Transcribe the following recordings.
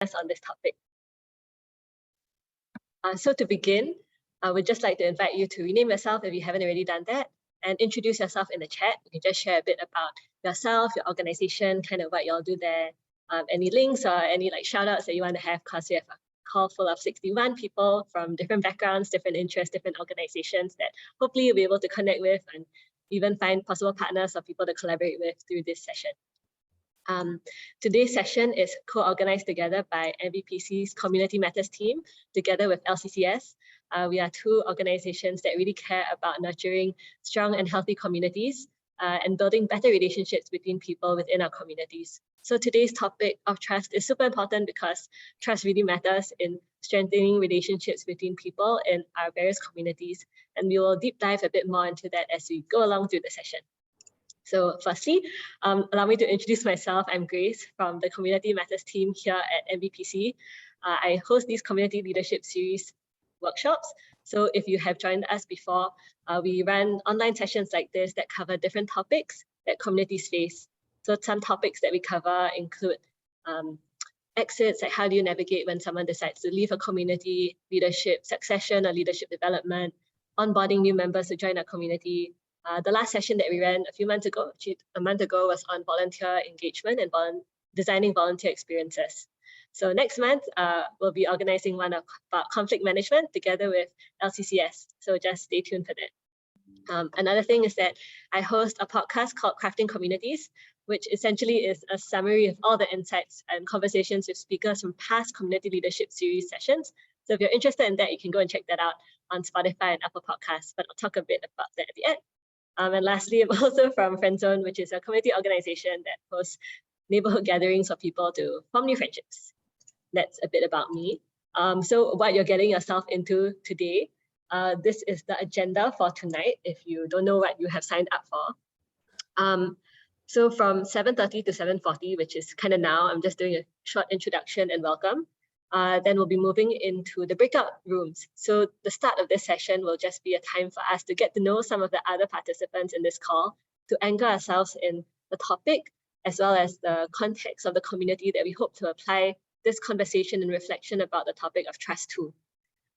on this topic. So to begin, I would just like to invite you to rename yourself if you haven't already done that, and introduce yourself in the chat. You can just share a bit about yourself, your organization, kind of what y'all do there, any links or any like shout outs that you want to have, because we have a call full of 61 people from different backgrounds, different interests, different organizations that hopefully you'll be able to connect with and even find possible partners or people to collaborate with through this session. Today's session is co-organized together by NVPC's Community Matters team, together with LCCS. We are two organizations that really care about nurturing strong and healthy communities and building better relationships between people within our communities. So today's topic of trust is super important because trust really matters in strengthening relationships between people in our various communities. And we will deep dive a bit more into that as we go along through the session. So firstly, allow me to introduce myself. I'm Grace from the Community Matters team here at NVPC. I host these community leadership series workshops. So if you have joined us before, we run online sessions like this that cover different topics that communities face. So some topics that we cover include exits, like how do you navigate when someone decides to leave a community, leadership succession or leadership development, onboarding new members to join our community. The last session that we ran a few months ago, actually a month ago, was on volunteer engagement and designing volunteer experiences. So next month, we'll be organizing one about conflict management together with LCCS. So just stay tuned for that. Another thing is that I host a podcast called Crafting Communities, which essentially is a summary of all the insights and conversations with speakers from past community leadership series sessions. So if you're interested in that, you can go and check that out on Spotify and Apple Podcasts, but I'll talk a bit about that at the end. And lastly, I'm also from Friendzone, which is a community organization that hosts neighborhood gatherings for people to form new friendships. That's a bit about me. So what you're getting yourself into today, this is the agenda for tonight, if you don't know what you have signed up for. So from 7:30 to 7:40, which is kind of now, I'm just doing a short introduction and welcome. Then we'll be moving into the breakout rooms. So the start of this session will just be a time for us to get to know some of the other participants in this call, to anchor ourselves in the topic, as well as the context of the community that we hope to apply this conversation and reflection about the topic of trust to.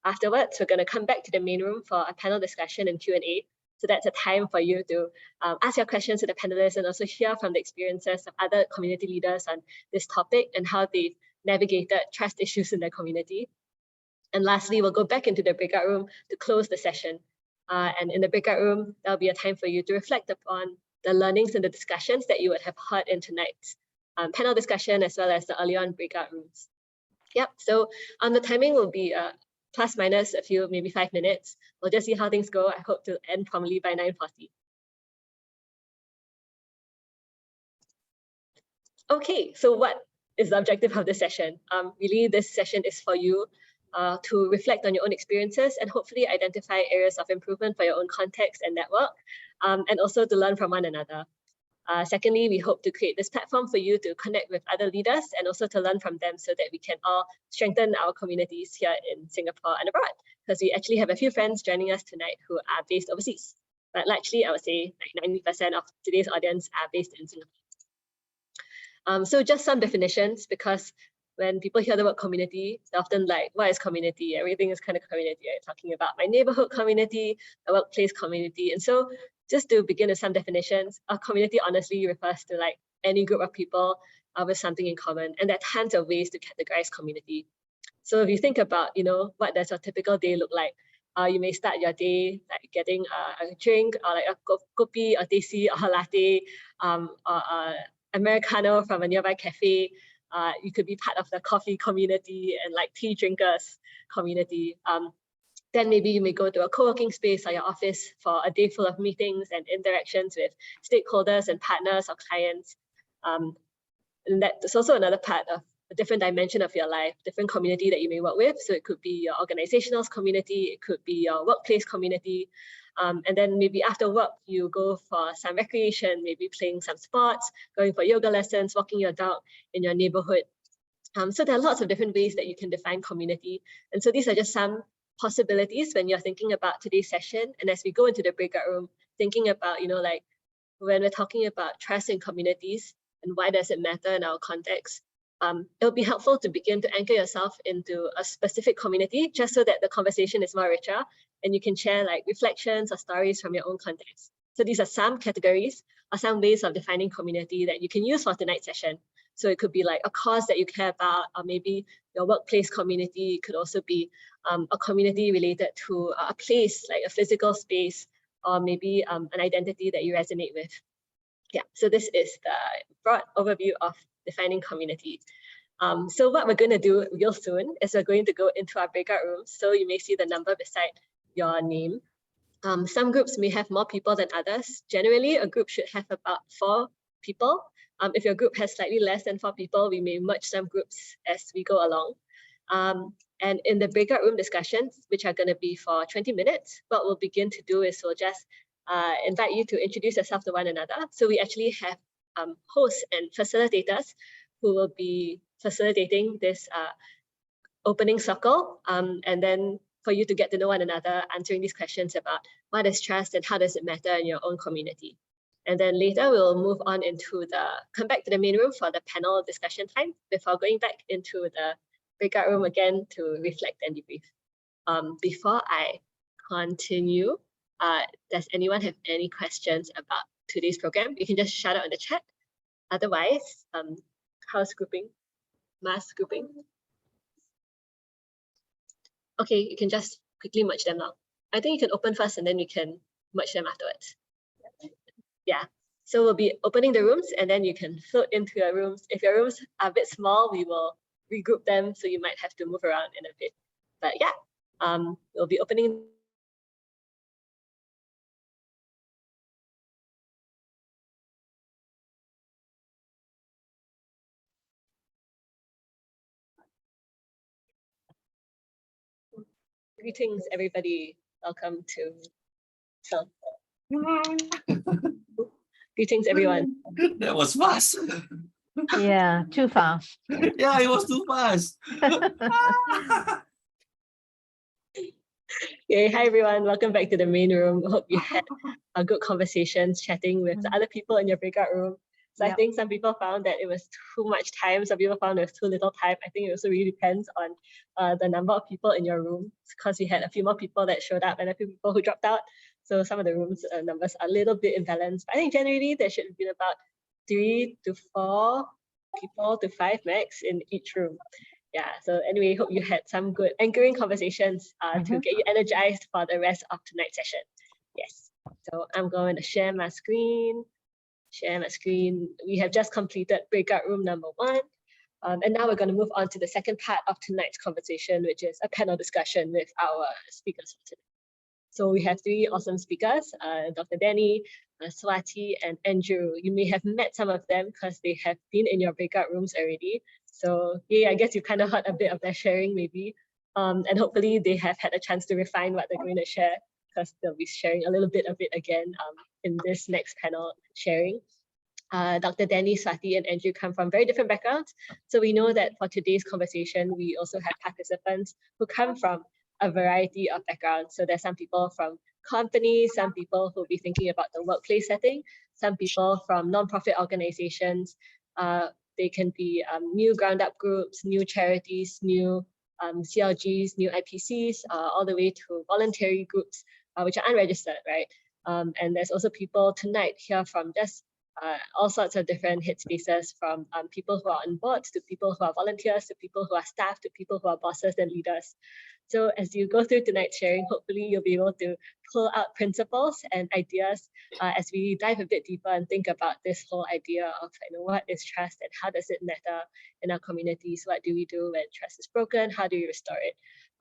Afterwards, we're going to come back to the main room for a panel discussion and Q&A. So that's a time for you to ask your questions to the panelists and also hear from the experiences of other community leaders on this topic and how they've navigated trust issues in their community. And lastly, we'll go back into the breakout room to close the session. And in the breakout room, there'll be a time for you to reflect upon the learnings and the discussions that you would have heard in tonight's panel discussion, as well as the early on breakout rooms. Yep, so the timing will be plus minus a few, maybe 5 minutes. We'll just see how things go. I hope to end promptly by 9:40. Okay, so what is the objective of this session? Really, this session is for you to reflect on your own experiences and hopefully identify areas of improvement for your own context and network, and also to learn from one another. Secondly, we hope to create this platform for you to connect with other leaders and also to learn from them so that we can all strengthen our communities here in Singapore and abroad, because we actually have a few friends joining us tonight who are based overseas. But largely, I would say like 90% of today's audience are based in Singapore. So just some definitions, because when people hear the word community, they're often like, what is community? Everything is kind of community. I'm talking about my neighborhood community, the workplace community. And so just to begin with some definitions, a community honestly refers to like any group of people with something in common. And there are tons of ways to categorize community. So if you think about, what does a typical day look like? You may start your day like getting a drink or like a kopi or teh C or a latte or Americano from a nearby cafe. You could be part of the coffee community and like tea drinkers community. Then maybe you may go to a co-working space or your office for a day full of meetings and interactions with stakeholders and partners or clients. And that's also another part of a different dimension of your life, different community that you may work with. So it could be your organizational community, it could be your workplace community. And then maybe after work, you go for some recreation, maybe playing some sports, going for yoga lessons, walking your dog in your neighborhood. So there are lots of different ways that you can define community. And so these are just some possibilities when you're thinking about today's session. And as we go into the breakout room, thinking about, like when we're talking about trust in communities and why does it matter in our context, it'll be helpful to begin to anchor yourself into a specific community, just so that the conversation is more richer and you can share like reflections or stories from your own context. So these are some categories or some ways of defining community that you can use for tonight's session. So it could be like a cause that you care about, or maybe your workplace community. It could also be a community related to a place, like a physical space, or maybe an identity that you resonate with. Yeah, so this is the broad overview of defining community. So what we're going to do real soon is we're going to go into our breakout rooms. So you may see the number beside your name. Some groups may have more people than others. Generally, a group should have about 4 people. If your group has slightly less than 4 people, we may merge some groups as we go along. And in the breakout room discussions, which are going to be for 20 minutes, what we'll begin to do is we'll just invite you to introduce yourself to one another. So we actually have hosts and facilitators who will be facilitating this opening circle, and then for you to get to know one another, answering these questions about what is trust and how does it matter in your own community. And then later we'll move on into come back to the main room for the panel discussion time before going back into the breakout room again to reflect and debrief. Before I continue, does anyone have any questions about today's program? You can just shout out in the chat. Otherwise, house grouping, mass grouping. Okay, you can just quickly merge them now. I think you can open first and then we can merge them afterwards. Yeah, so we'll be opening the rooms and then you can float into your rooms. If your rooms are a bit small, we will regroup them, so you might have to move around in a bit. But yeah, we'll be opening. Greetings, everybody. Welcome to Greetings, everyone. That was fast. Yeah, too fast. Yeah, it was too fast. Okay, hi everyone. Welcome back to the main room. Hope you had a good conversations chatting with the other people in your breakout room. So I think some people found that it was too much time. Some people found it was too little time. I think it also really depends on the number of people in your room, because we had a few more people that showed up and a few people who dropped out. So some of the rooms numbers are a little bit imbalanced. But I think generally there should be about 3 to 4 people to 5 max in each room. Yeah, so anyway, hope you had some good anchoring conversations to get you energized for the rest of tonight's session. Yes, so I'm going to share my screen. We have just completed breakout room number 1. And now we're going to move on to the second part of tonight's conversation, which is a panel discussion with our speakers for today. So we have 3 awesome speakers, Dr. Danny, Swathi, and Andrew. You may have met some of them because they have been in your breakout rooms already. So yeah, I guess you kind of heard a bit of their sharing maybe. And hopefully they have had a chance to refine what they're going to share, because they'll be sharing a little bit of it again in this next panel sharing. Dr. Danny, Swathi, and Andrew come from very different backgrounds. So we know that for today's conversation, we also have participants who come from a variety of backgrounds. So there's some people from companies, some people who'll be thinking about the workplace setting, some people from nonprofit organizations. They can be new ground up groups, new charities, new CLGs, new IPCs, all the way to voluntary groups, which are unregistered, right? And there's also people tonight here from just all sorts of different headspaces, from people who are on boards to people who are volunteers to people who are staff to people who are bosses and leaders. So as you go through tonight's sharing, hopefully you'll be able to pull out principles and ideas as we dive a bit deeper and think about this whole idea of what is trust and how does it matter in our communities? What do we do when trust is broken? How do we restore it?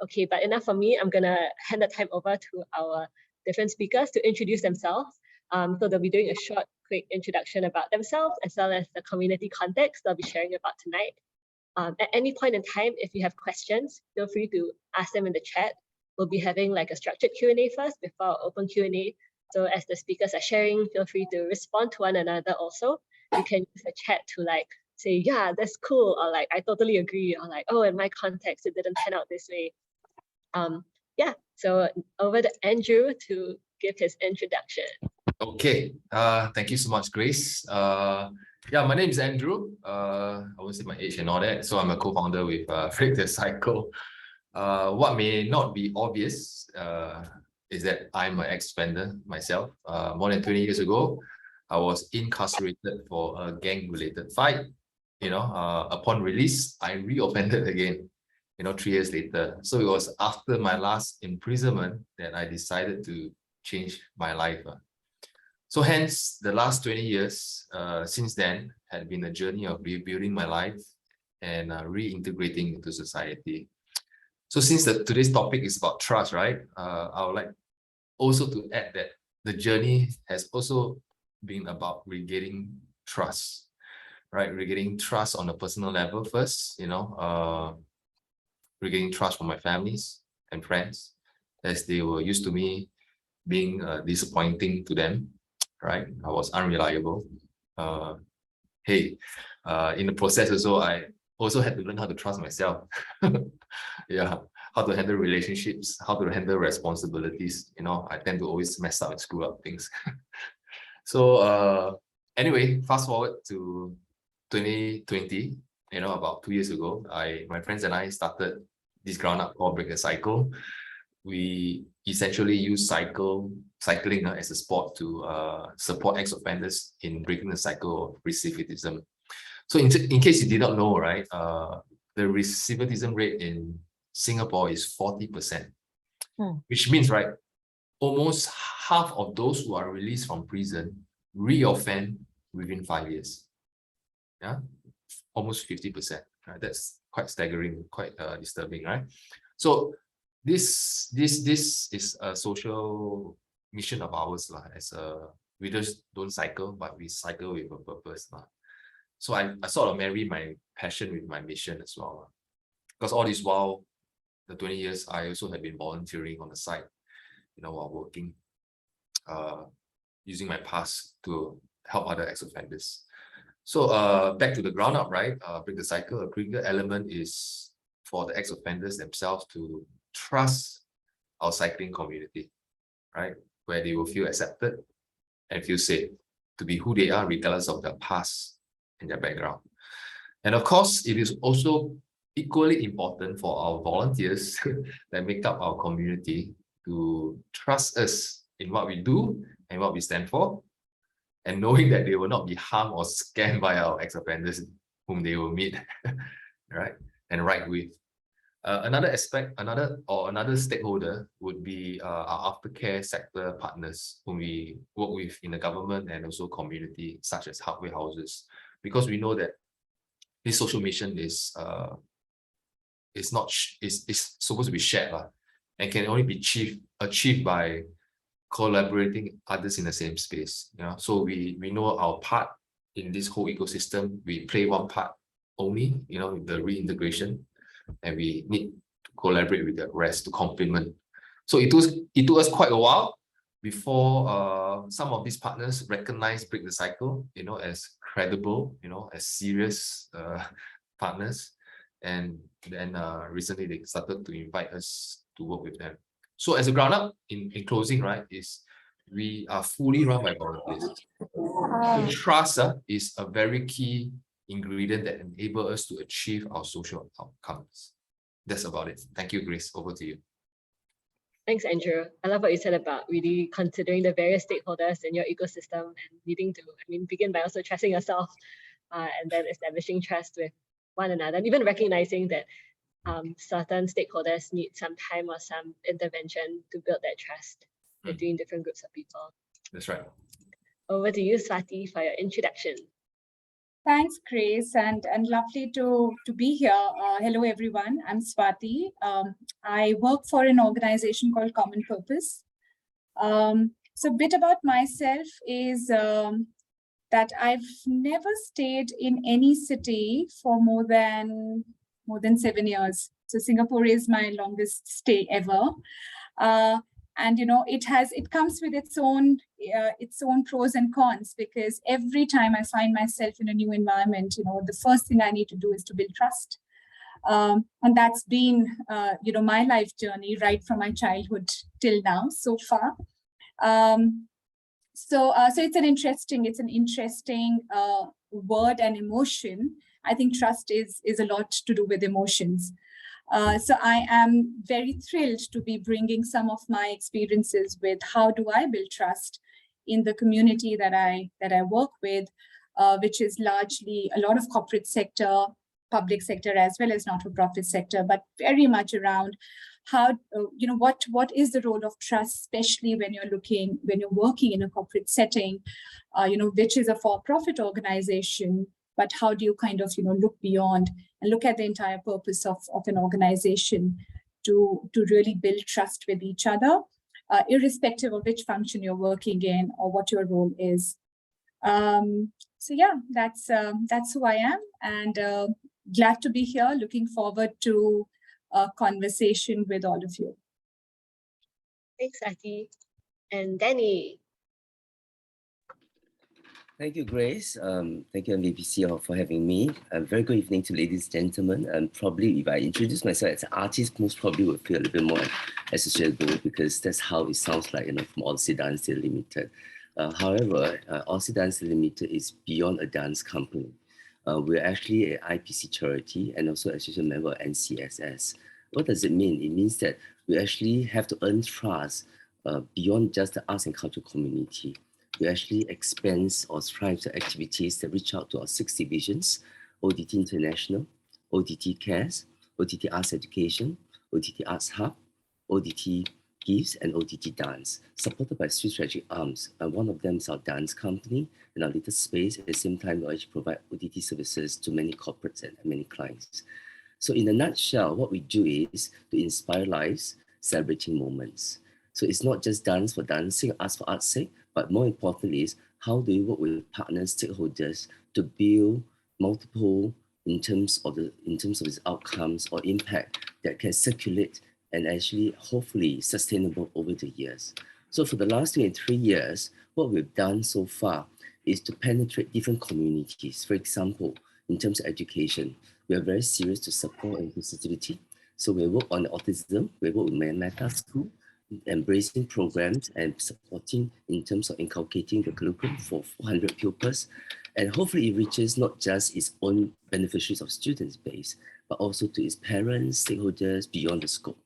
Okay, but enough for me. I'm gonna hand the time over to our different speakers to introduce themselves. So they'll be doing a short, quick introduction about themselves, as well as the community context they'll be sharing about tonight. At any point in time, if you have questions, feel free to ask them in the chat. We'll be having like a structured Q&A first before open Q&A. So as the speakers are sharing, feel free to respond to one another also. You can use the chat to like say, yeah, that's cool, or like, I totally agree, or like, oh, in my context, it didn't pan out this way. Yeah, so over to Andrew to give his introduction. Okay, thank you so much, Grace. Yeah, my name is Andrew. I won't say my age and all that. So I'm a co-founder with Breakout Cycle. What may not be obvious is that I'm an ex-offender myself. More than 20 years ago, I was incarcerated for a gang-related fight. Upon release, I re-offended again, 3 years later. So it was after my last imprisonment that I decided to change my life. So hence, the last 20 years since then had been a journey of rebuilding my life and reintegrating into society. So since today's topic is about trust, right? I would like also to add that the journey has also been about regaining trust, right? Regaining trust on a personal level first, regaining trust from my families and friends, as they were used to me being disappointing to them, right? I was unreliable. In the process also, I also had to learn how to trust myself. Yeah, how to handle relationships, how to handle responsibilities. I tend to always mess up and screw up things. So anyway, fast forward to 2020, about 2 years ago, my friends and I started this ground up called Breakout Cycle. We essentially use cycling as a sport to support ex-offenders in breaking the cycle of recidivism. So in case you did not know, right, the recidivism rate in Singapore is 40%, which means, right, almost half of those who are released from prison re-offend within 5 years. Yeah, almost 50%. Right? That's quite staggering, quite disturbing, right? So this is a social mission of ours, we just don't cycle, but we cycle with a purpose. So I sort of marry my passion with my mission as well. Because all this while, the 20 years, I also have been volunteering on the side, while working, using my past to help other ex-offenders. So back to the ground up, right? Break the cycle. A critical element is for the ex-offenders themselves to trust our cycling community, right? Where they will feel accepted and feel safe to be who they are, regardless of their past and their background. And of course, it is also equally important for our volunteers that make up our community to trust us in what we do and what we stand for, and knowing that they will not be harmed or scammed by our ex-offenders whom they will meet, right, and ride with. Another aspect, another stakeholder would be our aftercare sector partners whom we work with in the government and also community, such as halfway houses, because we know that this social mission is supposed to be shared and can only be achieved by collaborating others in the same space. So we know our part in this whole ecosystem. We play one part only, the reintegration, and we need to collaborate with the rest to complement. So it took us quite a while before some of these partners recognize Break the Cycle, as credible, as serious partners, and then recently they started to invite us to work with them. So as a ground up, in closing, right, is we are fully run by volunteers. So trust is a very key ingredient that enables us to achieve our social outcomes. That's about it. Thank you, Grace. Over to you. Thanks, Andrew. I love what you said about really considering the various stakeholders in your ecosystem and needing to, begin by also trusting yourself and then establishing trust with one another, and even recognizing that certain stakeholders need some time or some intervention to build that trust between different groups of people. That's right. Over to you, Swathi, for your introduction. Thanks, Grace, and lovely to be here. Hello, everyone. I'm Swathi. I work for an organization called Common Purpose. So a bit about myself is that I've never stayed in any city for more than 7 years. So Singapore is my longest stay ever. And it comes with its own pros and cons, because every time I find myself in a new environment, the first thing I need to do is to build trust. And that's been my life journey right from my childhood till now so far. So it's an interesting word and emotion, I think trust is a lot to do with emotions. So I am very thrilled to be bringing some of my experiences with how do I build trust in the community that I work with, which is largely a lot of corporate sector, public sector, as well as not-for-profit sector, but very much around how, what is the role of trust, especially when you're working in a corporate setting, which is a for-profit organization, but how do you kind of, look beyond and look at the entire purpose of an organization to really build trust with each other, irrespective of which function you're working in or what your role is. So yeah, that's who I am, and glad to be here. Looking forward to a conversation with all of you. Thanks, Swathi. And Danny. Thank you, Grace. Thank you, NVPC, for having me. Very good evening to ladies and gentlemen. And probably if I introduce myself as an artist, most probably will feel a little bit more associable because that's how it sounds like, from Odyssey Dance Limited. However, Odyssey Dance Limited is beyond a dance company. We're actually an IPC charity and also associate member of NCSS. What does it mean? It means that we actually have to earn trust beyond just the arts and culture community. We actually expand or strive to activities that reach out to our 6 divisions: ODT International, ODT Cares, ODT Arts Education, ODT Arts Hub, ODT Gives, and ODT Dance, supported by 3 strategic arms. One of them is our dance company and our little space. At the same time, we actually provide ODT services to many corporates and many clients. So in a nutshell, what we do is to inspire lives, celebrating moments. So it's not just dance for dancing, arts for art's sake, but more importantly is how do we work with partners, stakeholders to build multiple in terms of its outcomes or impact that can circulate and actually hopefully sustainable over the years. So for the last 23 years, what we've done so far is to penetrate different communities. For example, in terms of education, we are very serious to support inclusivity. So we work on autism, we work with Mathur school, embracing programs and supporting in terms of inculcating the curriculum for 400 pupils. And hopefully it reaches not just its own beneficiaries of students base, but also to its parents, stakeholders beyond the scope.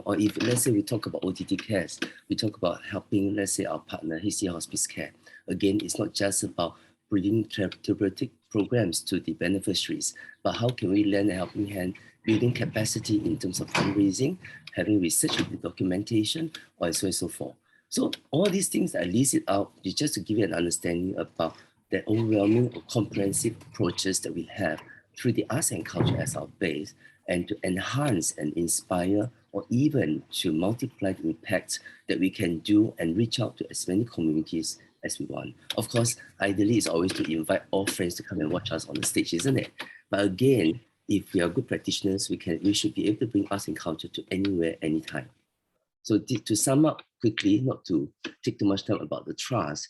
Or if let's say we talk about OTT cares, we talk about helping, let's say, our partner, HCA Hospice Care. Again, it's not just about bringing therapeutic programs to the beneficiaries, but how can we lend a helping hand, building capacity in terms of fundraising, having research and documentation, or so on and so forth. So all these things I listed out is just to give you an understanding about the overwhelming or comprehensive approaches that we have through the arts and culture as our base, and to enhance and inspire or even to multiply the impact that we can do and reach out to as many communities as we want. Of course, ideally it's always to invite all friends to come and watch us on the stage, isn't it? But again, if we are good practitioners, we should be able to bring arts and culture to anywhere, anytime. So to sum up quickly, not to take too much time about the trust,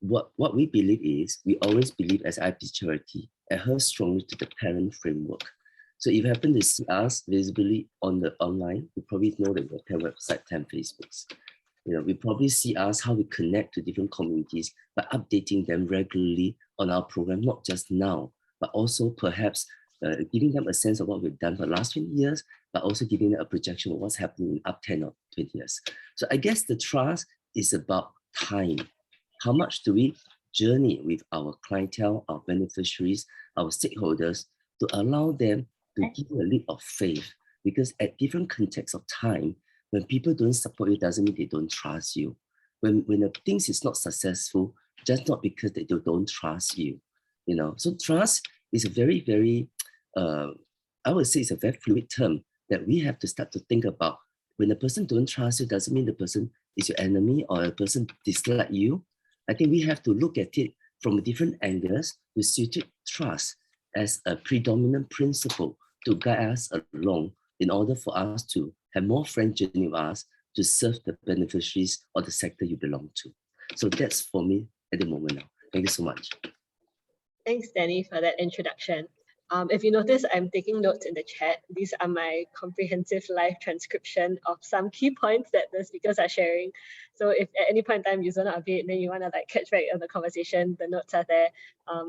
what we believe is, we always believe as IP charity, adhere strongly to the parent framework. So if you happen to see us visibly on the online, you probably know that we have website, 10 Facebooks. We probably see us how we connect to different communities by updating them regularly on our program, not just now, but also perhaps giving them a sense of what we've done for the last 20 years, but also giving them a projection of what's happening in up 10 or 20 years. So I guess the trust is about time. How much do we journey with our clientele, our beneficiaries, our stakeholders, to allow them to give you a leap of faith? Because at different contexts of time, when people don't support you, doesn't mean they don't trust you. When the things is not successful, just not because they don't trust you. So trust is a very, very, I would say it's a very fluid term that we have to start to think about. When a person don't trust you, doesn't mean the person is your enemy or a person dislike you. I think we have to look at it from different angles to situate trust as a predominant principle to guide us along in order for us to have more friends journey with us to serve the beneficiaries or the sector you belong to. So that's for me at the moment now. Thank you so much. Thanks, Danny, for that introduction. If you notice, I'm taking notes in the chat. These are my comprehensive live transcription of some key points that the speakers are sharing. So if at any point in time you zone out a bit, then you want to like catch back on the conversation, the notes are there.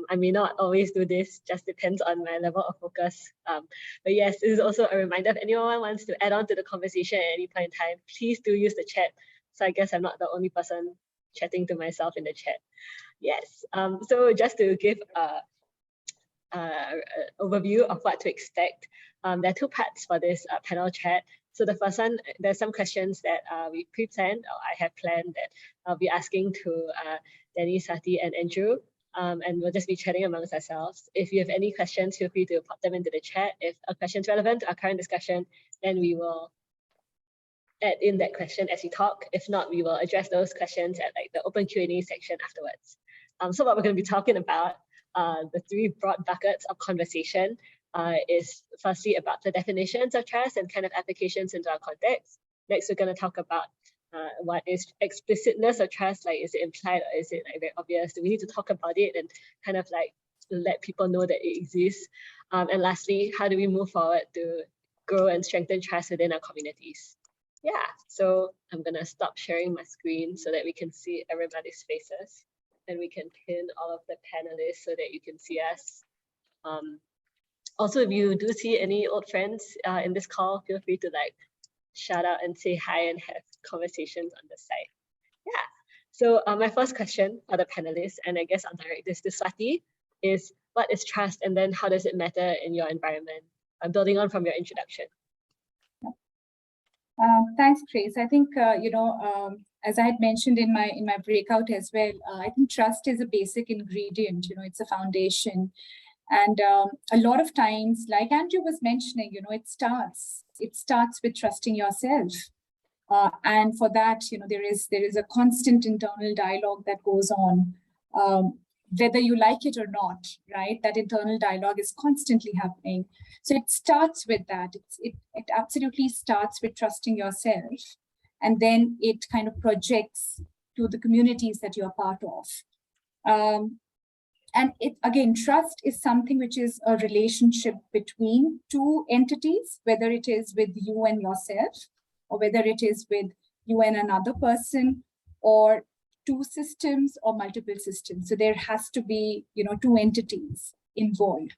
I may not always do this, just depends on my level of focus. But yes, this is also a reminder, if anyone wants to add on to the conversation at any point in time, please do use the chat. So I guess I'm not the only person chatting to myself in the chat. Yes, so just to give overview of what to expect. There are two parts for this panel chat. So the first one, there's some questions that we pre-planned, or I have planned, that I'll be asking to Danny, Swathi, and Andrew. And we'll just be chatting amongst ourselves. If you have any questions, feel free to pop them into the chat. If a question is relevant to our current discussion, then we will add in that question as we talk. If not, we will address those questions at like the open Q&A section afterwards. So what we're going to be talking about, the three broad buckets of conversation, is firstly about the definitions of trust and kind of applications into our context. Next, we're going to talk about what is explicitness of trust, like is it implied or is it like very obvious? Do we need to talk about it and kind of like let people know that it exists? And lastly, how do we move forward to grow and strengthen trust within our communities? Yeah, so I'm going to stop sharing my screen so that we can see everybody's faces. And we can pin all of the panelists so that you can see us. Also, if you do see any old friends in this call, feel free to like shout out and say hi and have conversations on the side. Yeah, so my first question for the panelists, and I guess I'll direct this to Swathi, is what is trust, and then how does it matter in your environment? I'm building on from your introduction. Thanks, Grace. I think, as I had mentioned in my breakout as well, I think trust is a basic ingredient, it's a foundation. And a lot of times, like Andrew was mentioning, it starts with trusting yourself. And for that, there is a constant internal dialogue that goes on, whether you like it or not, right? That internal dialogue is constantly happening. So it starts with that. It absolutely starts with trusting yourself. And then it kind of projects to the communities that you're part of. And again, trust is something which is a relationship between two entities, whether it is with you and yourself, or whether it is with you and another person, or two systems or multiple systems. So there has to be, two entities involved.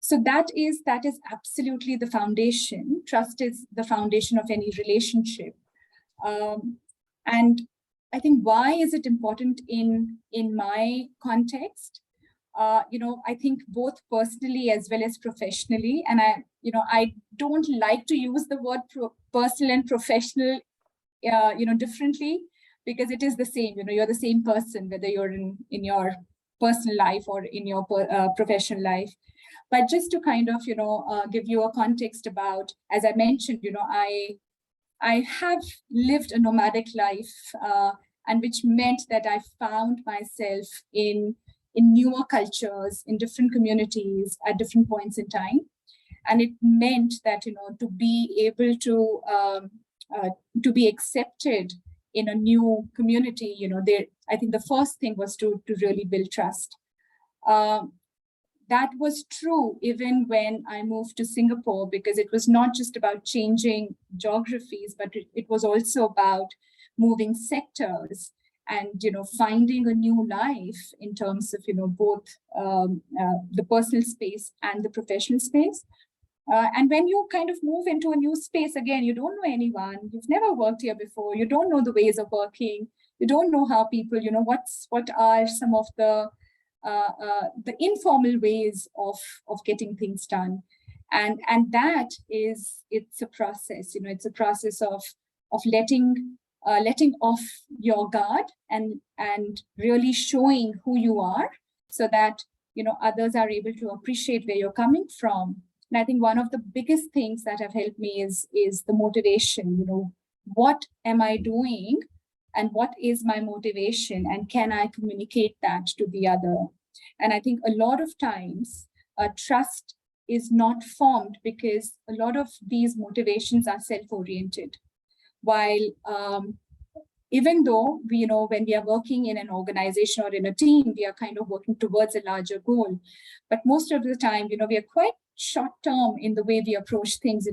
So that is absolutely the foundation. Trust is the foundation of any relationship. And I think why is it important in my context? I think both personally as well as professionally, and I don't like to use the word personal and professional, differently, because it is the same. You're the same person whether you're in your personal life or in your professional life. But just to kind of give you a context about, as I mentioned, I have lived a nomadic life, and which meant that I found myself in newer cultures, in different communities at different points in time. And it meant that, to be able to be accepted in a new community, I think the first thing was to really build trust. That was true even when I moved to Singapore, because it was not just about changing geographies, but it was also about moving sectors and finding a new life in terms of both the personal space and the professional space. And when you kind of move into a new space, again, you don't know anyone, you've never worked here before, you don't know the ways of working, you don't know how people, what are some of the informal ways of getting things done. And that it's a process, it's a process of letting off your guard and really showing who you are, so that others are able to appreciate where you're coming from. And I think one of the biggest things that have helped me is the motivation. What am I doing and what is my motivation, and can I communicate that to the other? And I think a lot of times trust is not formed because a lot of these motivations are self-oriented, while even though we know when we are working in an organization or in a team, we are kind of working towards a larger goal. But most of the time, we are quite short term in the way we approach things.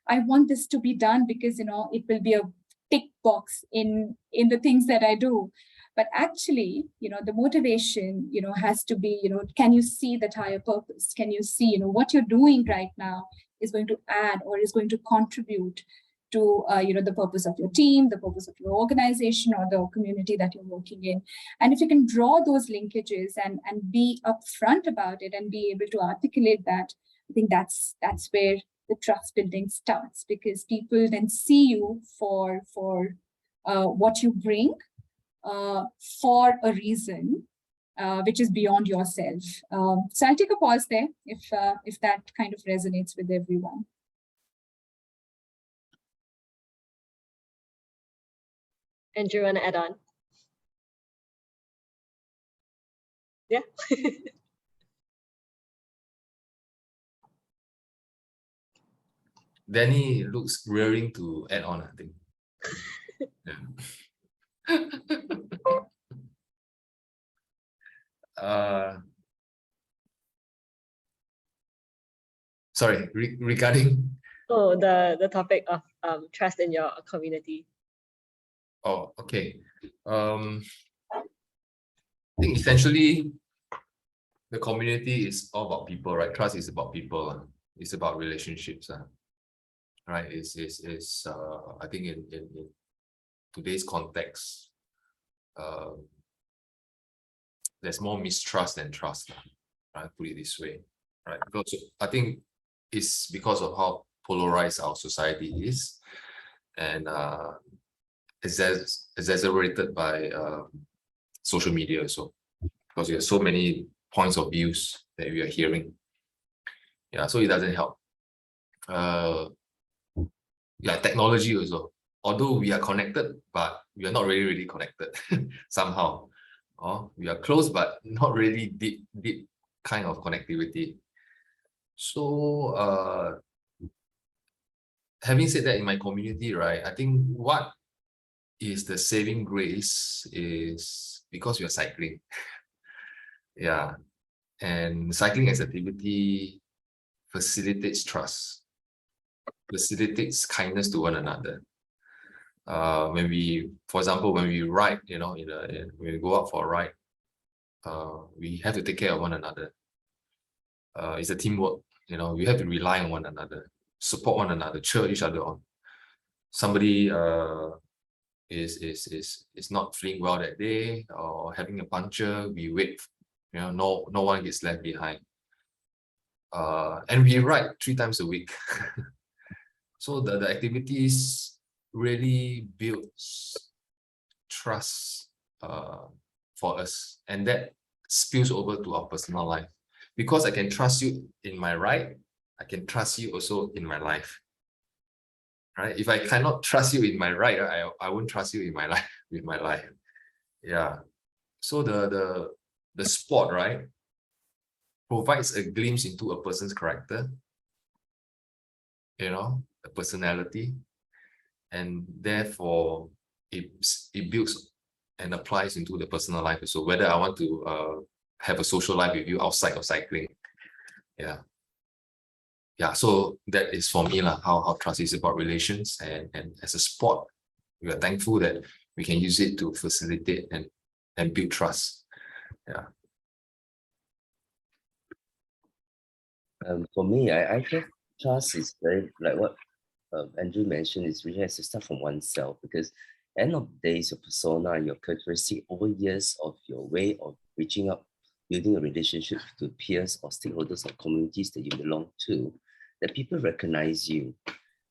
I want this to be done because, it will be a tick box in the things that I do. But actually, the motivation, has to be, can you see that higher purpose? Can you see, what you're doing right now is going to add or is going to contribute to, the purpose of your team, the purpose of your organization or the community that you're working in. And if you can draw those linkages and be upfront about it and be able to articulate that, I think that's where the trust building starts, because people then see you for what you bring for a reason which is beyond yourself. So I'll take a pause there if that kind of resonates with everyone. Andrew, want to add on? Yeah. Danny looks rearing to add on, I think. Yeah. Sorry, regarding. Oh, the topic of trust in your community. Oh, okay. I think essentially the community is all about people, right? Trust is about people. It's about relationships. Right? It's I think in today's context, there's more mistrust than trust, right? Put it this way, right? Because I think it's because of how polarized our society is, and exacerbated by social media also, because there are so many points of views that we are hearing. Yeah, so it doesn't help. Yeah, technology also. Although we are connected, but we are not really connected somehow. Or we are close, but not really deep kind of connectivity. So having said that, in my community, right, I think what is the saving grace is because we are cycling. Yeah, and cycling as activity facilitates trust, facilitates kindness to one another. When we, for example, when we ride, when we go out for a ride, we have to take care of one another. It's a teamwork. We have to rely on one another, support one another, cheer each other on. Somebody is not feeling well that day or having a puncture, we wait. No one gets left behind. And we ride 3 times a week. So the activities really builds trust for us, and that spills over to our personal life. Because I can trust you in my ride, I can trust you also in my life. Right? If I cannot trust you in my ride, I won't trust you in my life with my life. Yeah. So the sport, right, provides a glimpse into a person's character, a personality, and therefore it builds and applies into the personal life. So whether I want to have a social life with you outside of cycling. Yeah, so that is for me how trust is about relations, and as a sport, we are thankful that we can use it to facilitate and build trust. Yeah. For me, I guess trust is very, like what Andrew mentioned, is really has to start from oneself, because end of the day, your persona and your characteristic over years of your way of reaching out, building a relationship to peers or stakeholders or communities that you belong to, that people recognize you.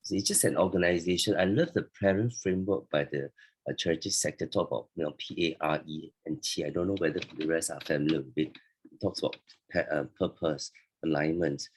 So it's just an organization. I love the parent framework by the charity sector, talk about PARENT. I don't know whether the rest are familiar with it. It talks about purpose, alignment.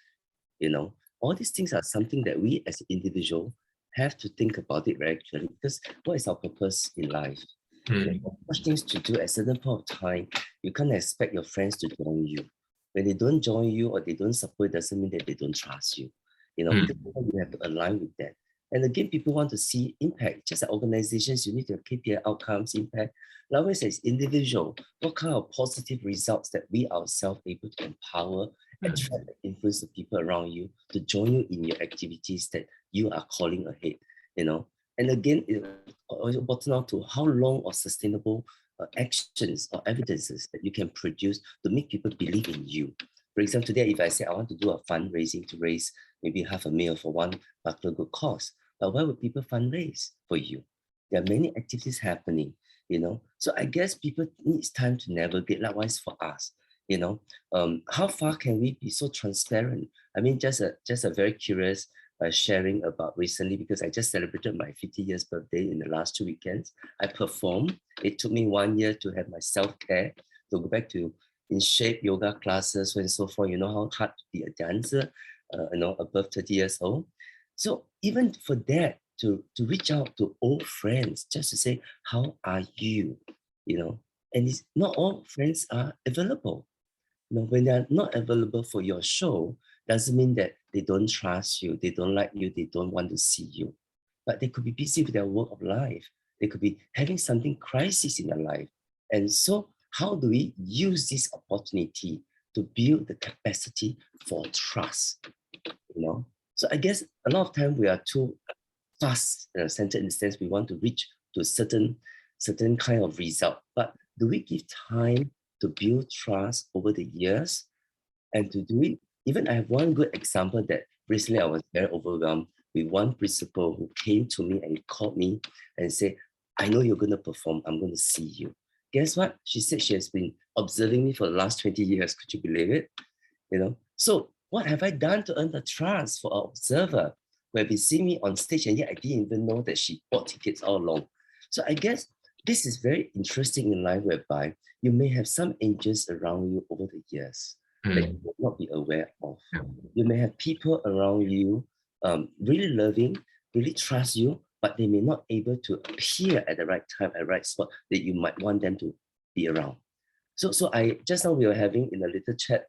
All these things are something that we as an individual have to think about it very clearly, because what is our purpose in life? There are much things to do at a certain point of time. You can't expect your friends to join you. When they don't join you or they don't support, it doesn't mean that they don't trust you. You have to align with that. And again, people want to see impact. Just like organizations, you need to have KPI outcomes, impact. Likewise, as individual, what kind of positive results that we ourselves able to empower, attract, and influence the people around you to join you in your activities that you are calling ahead, you know. And again, it also boils down to how long or sustainable actions or evidences that you can produce to make people believe in you. For example, today, if I say I want to do a fundraising to raise maybe $500,000 for one particular good cause, but why would people fundraise for you? There are many activities happening, you know. So I guess people need time to navigate. Likewise for us, you know, how far can we be so transparent? I mean, just a very curious sharing about recently, because I just celebrated my 50 years birthday in the last 2 weekends. I performed. It took me 1 year to have my self-care, to go back to in shape yoga classes and so forth. You know how hard to be a dancer, you know, above 30 years old. So even for that, to reach out to old friends, just to say, how are you? You know, and it's not all friends are available. You know, when they're not available for your show, doesn't mean that they don't trust you, they don't like you, they don't want to see you. But they could be busy with their work of life. They could be having something crisis in their life. And so how do we use this opportunity to build the capacity for trust? You know, so I guess a lot of time we are too fast centered in the sense we want to reach to a certain kind of result. But do we give time to build trust over the years and to do it? Even I have one good example that recently I was very overwhelmed with one principal who came to me and called me and said, I know you're going to perform. I'm going to see you. Guess what? She said she has been observing me for the last 20 years. Could you believe it? You know, so what have I done to earn the trust for an observer who have been seeing me on stage and yet I didn't even know that she bought tickets all along? So I guess this is very interesting in life whereby you may have some angels around you over the years that you will not be aware of. You may have people around you really loving, really trust you, but they may not able to appear at the right time, at the right spot that you might want them to be around. So I just now we were having in a little chat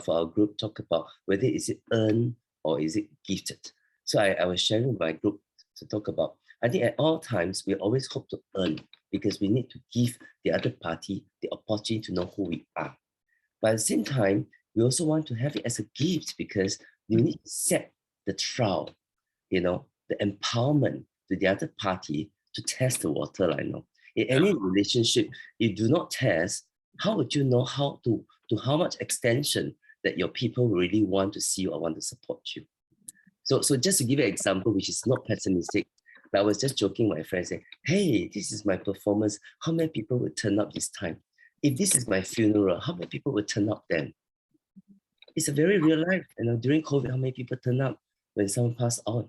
for our group talk about whether is it earned or is it gifted. So I was sharing with my group to talk about, I think at all times we always hope to earn because we need to give the other party the opportunity to know who we are. But at the same time, we also want to have it as a gift because you need to set the trial, you know, the empowerment to the other party to test the water. Like, you know, in any relationship, you do not test, how would you know how to how much extension that your people really want to see you or want to support you? So just to give you an example, which is not pessimistic, but I was just joking with my friend saying, hey, this is my performance. How many people will turn up this time? If this is my funeral, how many people will turn up then? It's a very real life. You know, during COVID, how many people turn up when someone passed on?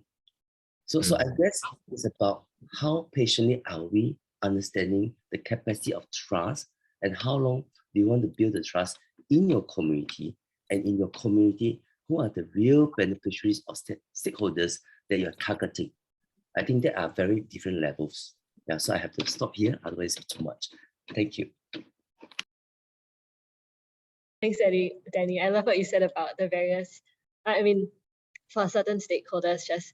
So I guess it's about how patiently are we understanding the capacity of trust and how long do you want to build the trust in your community, and in your community, who are the real beneficiaries or stakeholders that you're targeting? I think there are very different levels. Yeah, so I have to stop here, otherwise it's too much. Thank you. Thanks, Danny. I love what you said about the various, I mean, for certain stakeholders, just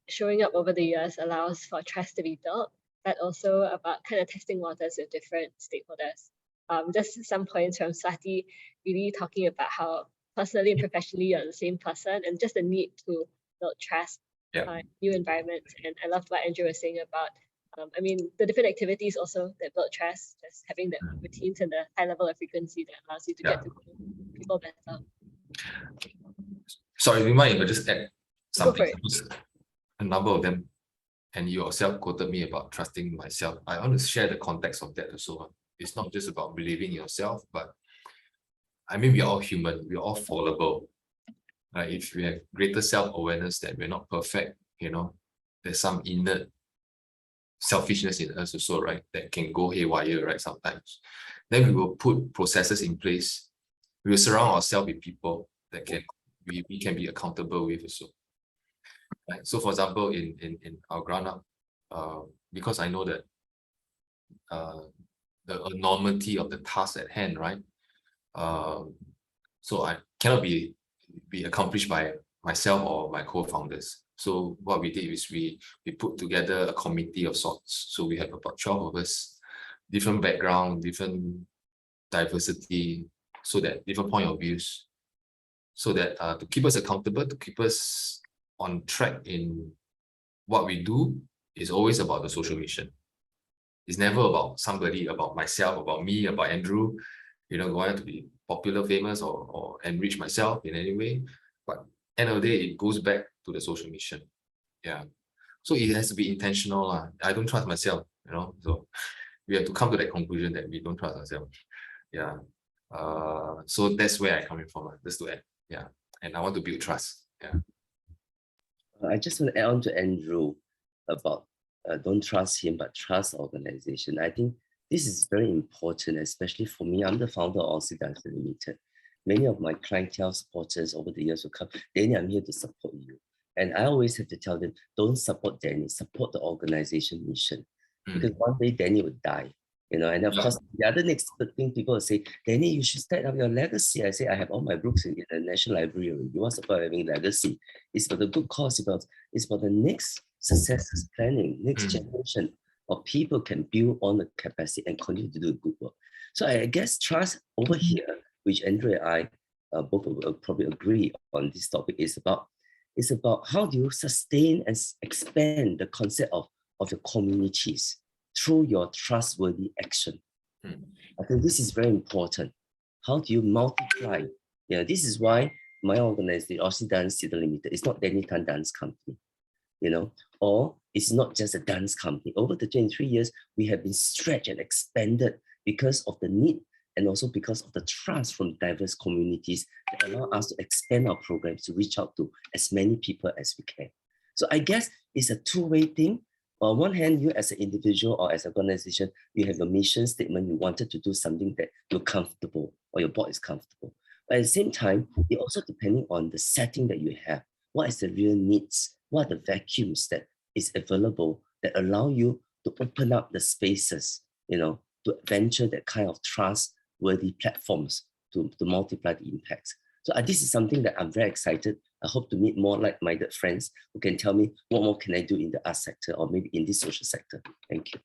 showing up over the years allows for trust to be built, but also about kind of testing waters with different stakeholders. Just some points from Swathi, really talking about how personally and professionally you're the same person and just the need to build trust in new environments. And I loved what Andrew was saying about, I mean, the different activities also that build trust, just having the routines and the high level of frequency that allows you to get to know people better. Sorry, we might even just add something. Go for it. A number of them, and you yourself quoted me about trusting myself. I want to share the context of that also. It's not just about believing in yourself, but I mean, we're all human, we're all fallible. If we have greater self-awareness that we're not perfect, you know, there's some innate selfishness in us also, right? That can go haywire, right? Sometimes. Then we will put processes in place. We will surround ourselves with people that we can be accountable with also. Right? So for example, in our ground up, because I know that the enormity of the task at hand, right? So I cannot be accomplished by myself or my co-founders. So what we did is we put together a committee of sorts. So we have about 12 of us, different background, different diversity, so that different point of views, so that to keep us accountable, to keep us on track in what we do, is always about the social mission. It's never about somebody, about myself, about me, about Andrew, going to be popular, famous, or enrich myself in any way. But end of the day, it goes back to the social mission. Yeah. So it has to be intentional. I don't trust myself, so we have to come to that conclusion that we don't trust ourselves. Yeah. So that's where I come from. Just to add. Yeah. And I want to build trust. Yeah. I just want to add on to Andrew about don't trust him, but trust organization. I think this is very important, especially for me. I'm the founder of Odyssey Limited. Many of my clientele supporters over the years will come, Danny, I'm here to support you. And I always have to tell them, don't support Danny, support the organization mission. Because one day Danny would die. And of course, the other next thing people will say, Danny, you should start up your legacy. I say, I have all my books in the National Library. You want to support having legacy? It's for the good cause. It's for the next successes planning, next generation of people can build on the capacity and continue to do good work. So I guess trust over here, which Andrew and I both will probably agree on this topic, is about how do you sustain and expand the concept of your communities through your trustworthy action. I think this is very important. How do you multiply? Yeah, this is why my organization, Odyssey Dance Limited, is not Danny Tan Dance Company, or it's not just a dance company. Over the 23 years, we have been stretched and expanded because of the need and also because of the trust from diverse communities that allow us to expand our programs to reach out to as many people as we can. So I guess it's a two-way thing. On one hand, you as an individual or as an organization, you have a mission statement, you wanted to do something that you're comfortable or your board is comfortable. But at the same time, it also depending on the setting that you have. What is the real needs? What are the vacuums that is available that allow you to open up the spaces, to venture that kind of trustworthy platforms to multiply the impacts. So this is something that I'm very excited. I hope to meet more like-minded friends who can tell me what more can I do in the art sector or maybe in this social sector. Thank you.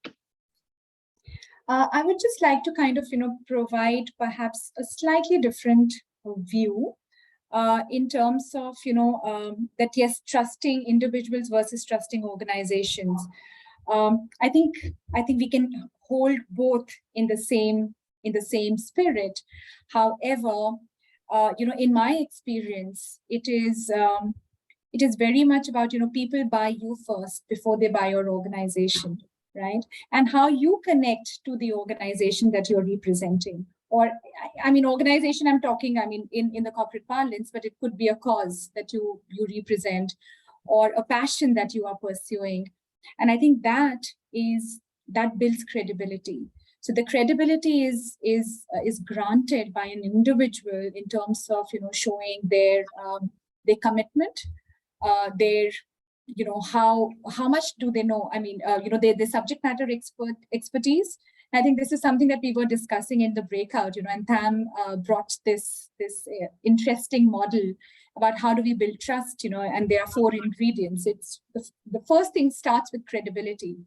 I would just like to kind of, provide perhaps a slightly different view in terms of, that yes, trusting individuals versus trusting organizations. I think we can hold both in the same spirit. However, in my experience, it is very much about, people buy you first before they buy your organization, right? And how you connect to the organization that you're representing. Or, I mean, organization, I'm talking, in the corporate parlance, but it could be a cause that you represent or a passion that you are pursuing. And I think that builds credibility. So the credibility is granted by an individual in terms of showing their commitment, their how much do they know? I mean their subject matter expertise. I think this is something that we were discussing in the breakout. And Tham brought this interesting model about how do we build trust. And there are 4 ingredients. It's the first thing starts with credibility.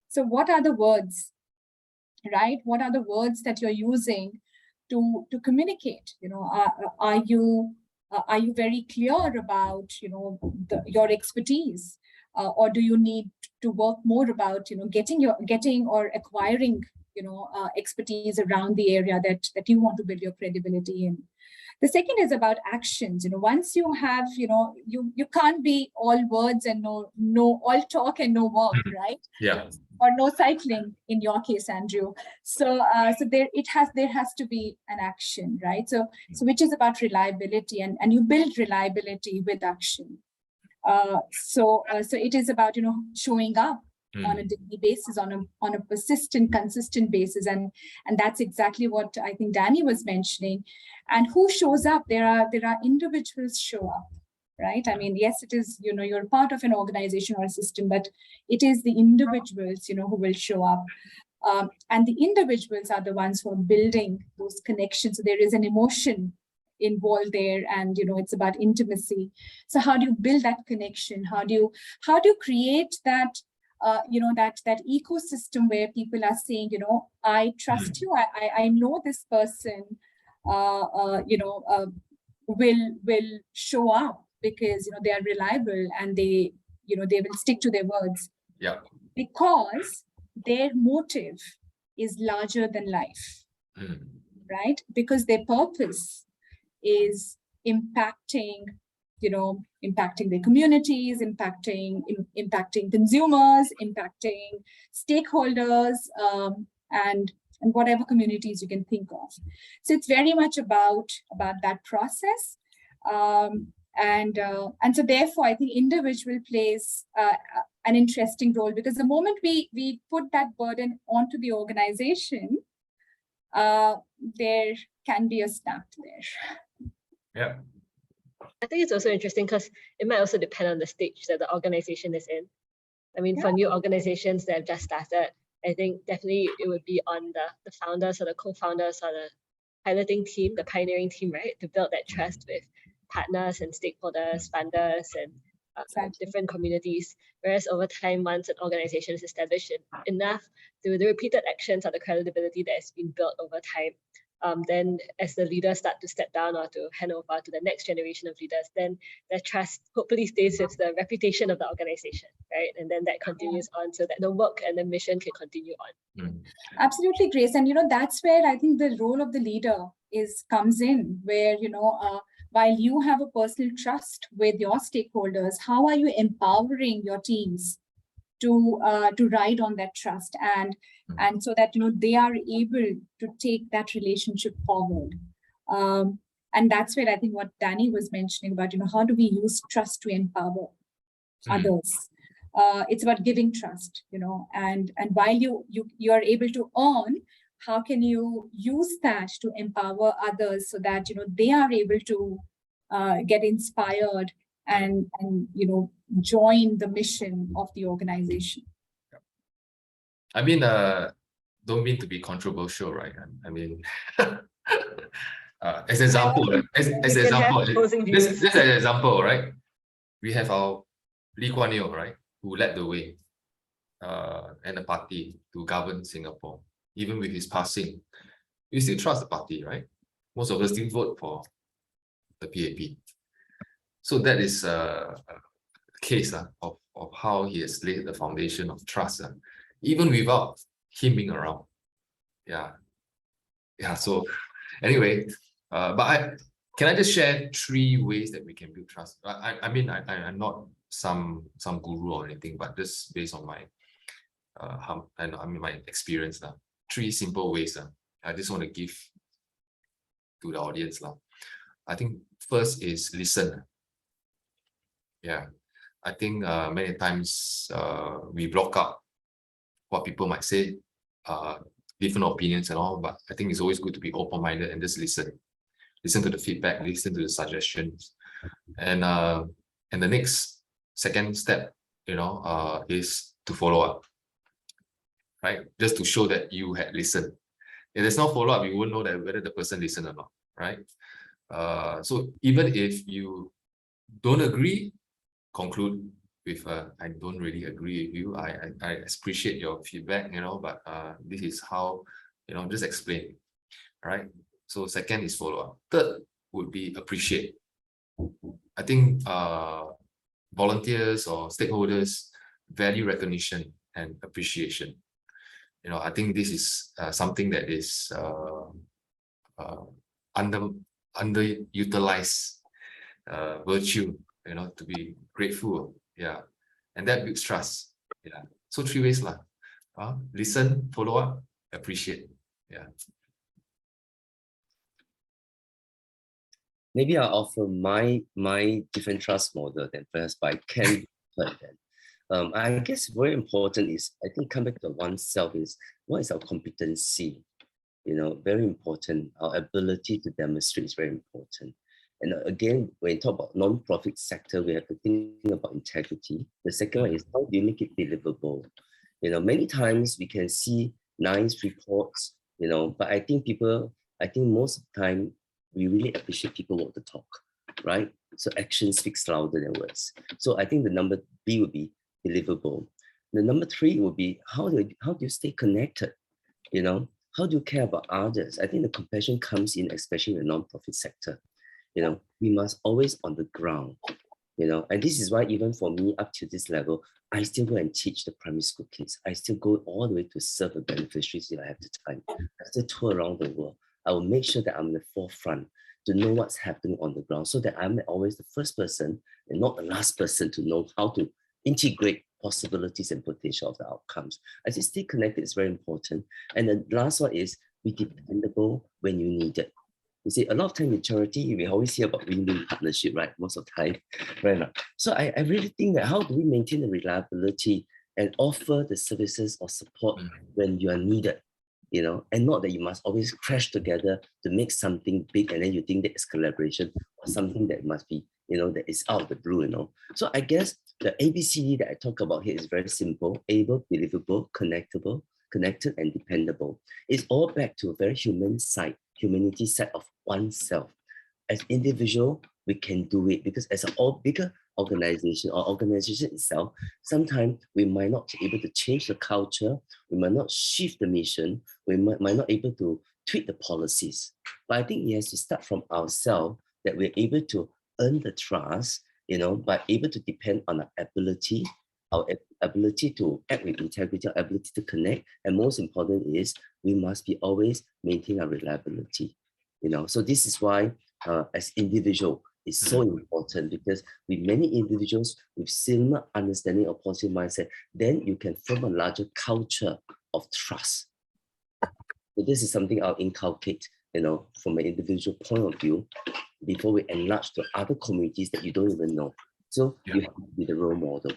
So what are the words? Right? What are the words that you're using to communicate? Are you very clear about your expertise, or do you need to work more about getting or acquiring expertise around the area that you want to build your credibility in? The second is about actions. Once you have you can't be all words and no all talk and no walk, right? Yeah. Or no cycling in your case, Andrew. So there has to be an action, right? So which is about reliability, and you build reliability with action. So it is about showing up on a daily basis, on a persistent, consistent basis, and that's exactly what I think Danny was mentioning. And who shows up? There are individuals show up. Right? I mean, yes, it is, you're part of an organization or a system, but it is the individuals, who will show up. And the individuals are the ones who are building those connections. So there is an emotion involved there, and it's about intimacy. So how do you build that connection? How do you create that that ecosystem where people are saying, I trust you, I know this person will show up because they are reliable, and they will stick to their words. Yeah. Because their motive is larger than life, right? Because their purpose is impacting their communities, impacting consumers, impacting stakeholders, and whatever communities you can think of. So it's very much about that process. And so therefore, I think individual plays an interesting role, because the moment we put that burden onto the organization, there can be a snap there. Yeah. I think it's also interesting because it might also depend on the stage that the organization is in. I mean, for new organizations that have just started, I think definitely it would be on the founders or the co-founders or the piloting team, the pioneering team, right, to build that trust with partners and stakeholders, funders, and different communities. Whereas over time, once an organization is established enough, through the repeated actions or the credibility that has been built over time, then as the leaders start to step down or to hand over to the next generation of leaders, then the trust hopefully stays with the reputation of the organization, right? And then that continues on so that the work and the mission can continue on. Absolutely, Grace. And that's where I think the role of the leader comes in, where while you have a personal trust with your stakeholders, how are you empowering your teams to ride on that trust, and so that they are able to take that relationship forward. And that's where I think what Danny was mentioning about how do we use trust to empower others. It's about giving trust, and while you are able to earn, how can you use that to empower others so that they are able to get inspired and join the mission of the organization. I mean, don't mean to be controversial, right? I mean, as an example, this is an example, right? We have our Lee Kuan Yew, right, who led the way and the party to govern Singapore. Even with his passing, we still trust the party, right? Most of us still vote for the PAP. So that is a case of how he has laid the foundation of trust, even without him being around. Yeah. So anyway, can I just share 3 ways that we can build trust? I mean, I'm not some guru or anything, but just based on my my experience. 3 simple ways I just want to give to the audience. I think first is listen. Yeah, I think many times we block out what people might say, different opinions and all, but I think it's always good to be open-minded and just listen to the feedback, listen to the suggestions, and the next second step, is to follow up, right? Just to show that you had listened. If there's no follow-up, you won't know that whether the person listened or not, right? So even if you don't agree, conclude with I don't really agree with you. I appreciate your feedback, but this is how, just explain, right? So second is follow up. Third would be appreciate. I think volunteers or stakeholders value recognition and appreciation. I think this is something that is underutilized virtue, to be grateful. Yeah. And that builds trust. Yeah. So 3 ways lah. Listen, follow up, appreciate. Yeah. Maybe I'll offer my different trust model then first by Ken. I guess very important is, I think, come back to oneself is, what is our competency? Very important. Our ability to demonstrate is very important. And again, when you talk about non-profit sector, we have to think about integrity. The second one is, how do you make it deliverable? Many times we can see nice reports, but I think most of the time, we really appreciate people walk the talk, right? So action speaks louder than words. So I think the number B would be believable. The number 3 would be how do you stay connected? How do you care about others? I think the compassion comes in, especially in the non-profit sector. We must always on the ground. And this is why even for me up to this level, I still go and teach the primary school kids. I still go all the way to serve the beneficiaries if I have the time. I still tour around the world. I will make sure that I'm in the forefront to know what's happening on the ground so that I'm always the first person and not the last person to know how to integrate possibilities and potential of the outcomes. I say stay connected is very important. And the last one is be dependable when you need it. You see, a lot of time in charity, we always hear about win-win partnership, right? Most of the time, right? So I really think that how do we maintain the reliability and offer the services or support when you are needed, and not that you must always crash together to make something big and then you think that it's collaboration or something that must be, that is out of the blue, So I guess the ABCD that I talk about here is very simple: able, believable, connected, and dependable. It's all back to a very humanity side of oneself. As individual, we can do it because as a bigger organization or organization itself, sometimes we might not be able to change the culture, we might not shift the mission, we might not able to tweak the policies. But I think it has to start from ourselves, that we're able to earn the trust, by able to depend on our ability to act with integrity, our ability to connect, and most important is we must be always maintain our reliability. So this is why as individual is so important, because with many individuals with similar understanding of positive mindset, then you can form a larger culture of trust. So this is something I'll inculcate, from an individual point of view, before we enlarge to other communities that you don't even know. So you have to be the role model.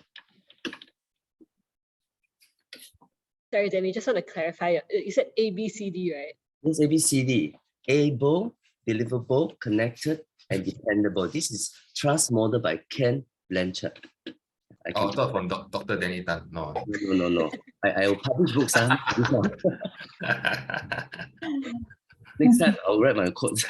Sorry, Danny, just want to clarify. You said ABCD, right? It's ABCD: able, believable, connected, and dependable. This is trust model by Ken Blanchard. I thought from Dr. Danny Tan. No. No. I will publish books. Next time I'll write my quotes.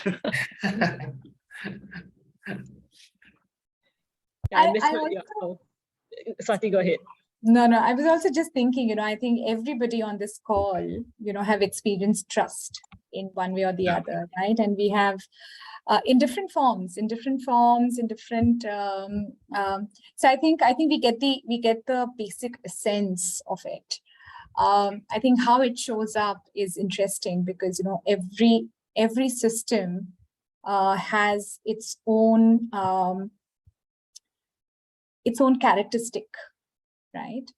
Swathi, go ahead. No, I was also just thinking, I think everybody on this call, have experienced trust in one way or the other, right? And we have in different forms, so I think we get the basic essence of it. I think how it shows up is interesting because, every system has its own characteristic, right?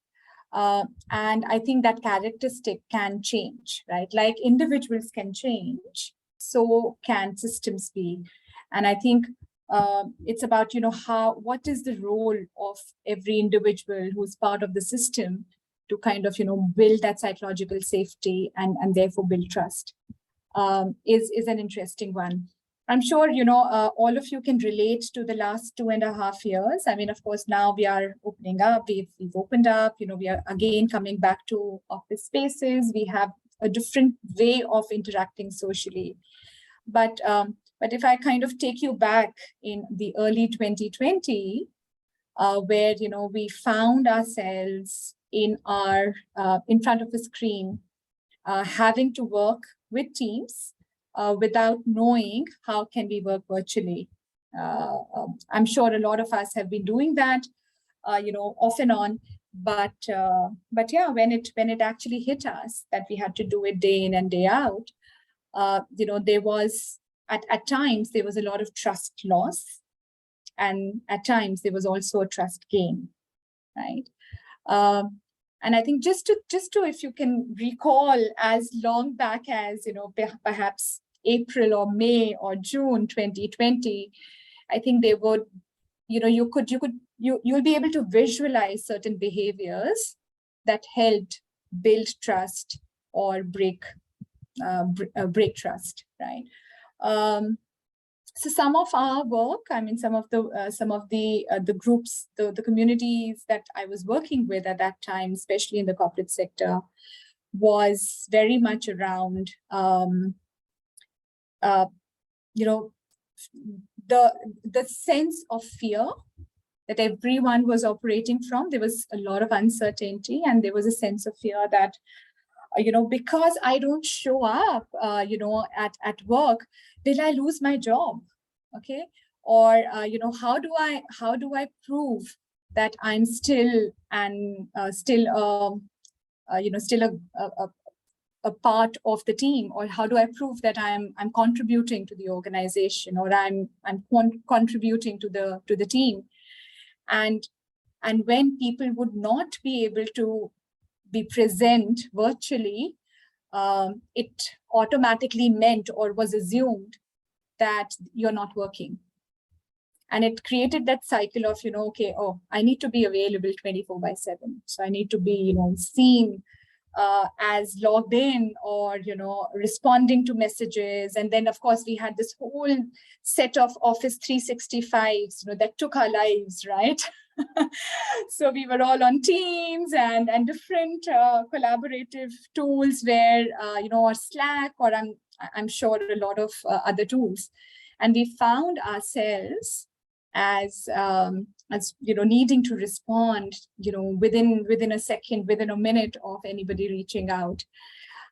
And I think that characteristic can change, right? Like individuals can change, so can systems be. And I think it's about, what is the role of every individual who's part of the system to kind of, build that psychological safety and therefore build trust is an interesting one. I'm sure, all of you can relate to the last 2.5 years. I mean, of course, now we are opening up, we've opened up, we are again coming back to office spaces. We have a different way of interacting socially. But if I kind of take you back in the early 2020, where, we found ourselves in front of a screen, having to work with teams, without knowing how can we work virtually. I'm sure a lot of us have been doing that, off and on. But yeah, when it actually hit us that we had to do it day in and day out, there was at times there was a lot of trust loss, and at times there was also a trust gain, right? And I think just to if you can recall as long back as perhaps April or May or June 2020, I think they would, you'll be able to visualize certain behaviors that helped build trust or break trust, right? So some of our work, I mean, some of the groups, the communities that I was working with at that time, especially in the corporate sector, was very much around, the sense of fear that everyone was operating from. There was a lot of uncertainty, and there was a sense of fear that, because I don't show up, at work, will I lose my job? Okay. Or, how do I prove that I'm still a part of the team? Or how do I prove that I'm contributing to the organization, or I'm contributing to the team? And when people would not be able to be present virtually, it automatically meant or was assumed that you're not working. And it created that cycle of, okay, I need to be available 24/7. So I need to be, seen as logged in, or, responding to messages. And then, of course, we had this whole set of Office 365s, that took our lives, right? So we were all on Teams and different collaborative tools where, or Slack, or I'm sure a lot of other tools. And we found ourselves as needing to respond, within a second, within a minute of anybody reaching out.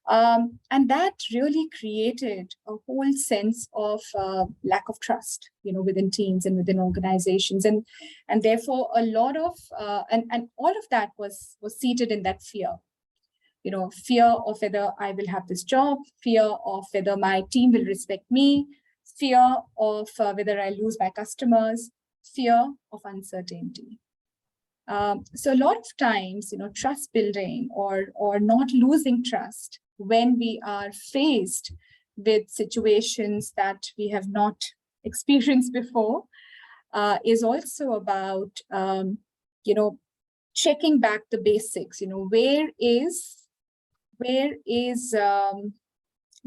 And that really created a whole sense of lack of trust, within teams and within organizations. And therefore a lot of, and all of that was seated in that fear. Fear of whether I will have this job, fear of whether my team will respect me, fear of whether I lose my customers, fear of uncertainty. So a lot of times, trust building or not losing trust when we are faced with situations that we have not experienced before is also about, checking back the basics.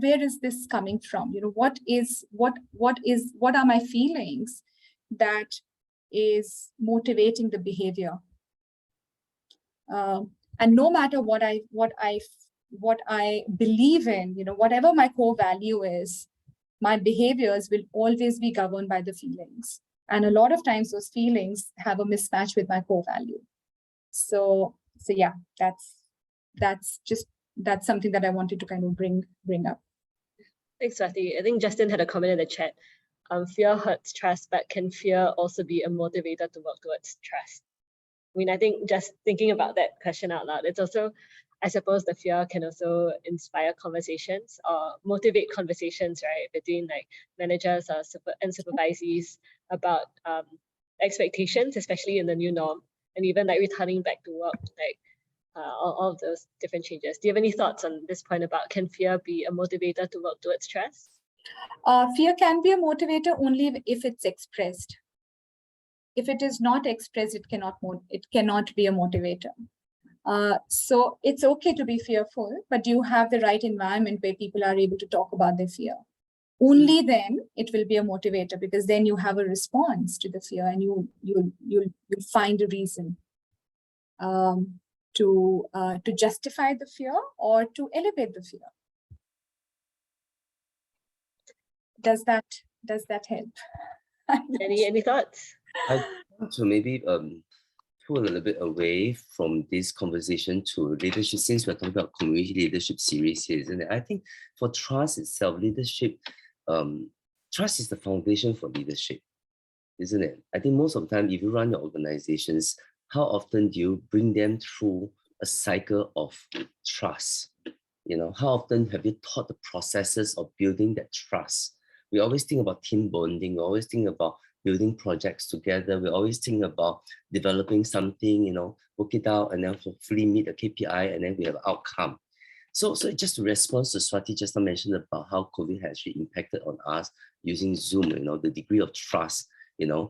Where is this coming from? What are my feelings that is motivating the behavior? And no matter what I believe in, whatever my core value is, my behaviors will always be governed by the feelings. And a lot of times those feelings have a mismatch with my core value. So yeah, that's something that I wanted to kind of bring up. Thanks, Swathi. I think Justin had a comment in the chat. Fear hurts trust, but can fear also be a motivator to work towards trust? I think just thinking about that question out loud, it's also, I suppose the fear can also inspire conversations or motivate conversations, right, between like managers and supervisees about expectations, especially in the new norm, and even like returning back to work, like all of those different changes. Do you have any thoughts on this point about, can fear be a motivator to work towards trust? Fear can be a motivator only if it's expressed. If it is not expressed, it cannot be a motivator. So it's okay to be fearful, but you have the right environment where people are able to talk about their fear. Only then it will be a motivator, because then you have a response to the fear, and you'll find a reason to justify the fear or to elevate the fear. Does that help? Any thoughts? I want to maybe pull a little bit away from this conversation to leadership, since we're talking about community leadership series here, isn't it? I think for trust itself, leadership, trust is the foundation for leadership, isn't it? I think most of the time, if you run your organizations, how often do you bring them through a cycle of trust? How often have you taught the processes of building that trust? We always think about team bonding. We always think about building projects together. We always think about developing something, work it out, and then hopefully meet a KPI, and then we have an outcome. So just to respond to Swathi just mentioned about how COVID has actually impacted on us using Zoom, the degree of trust, or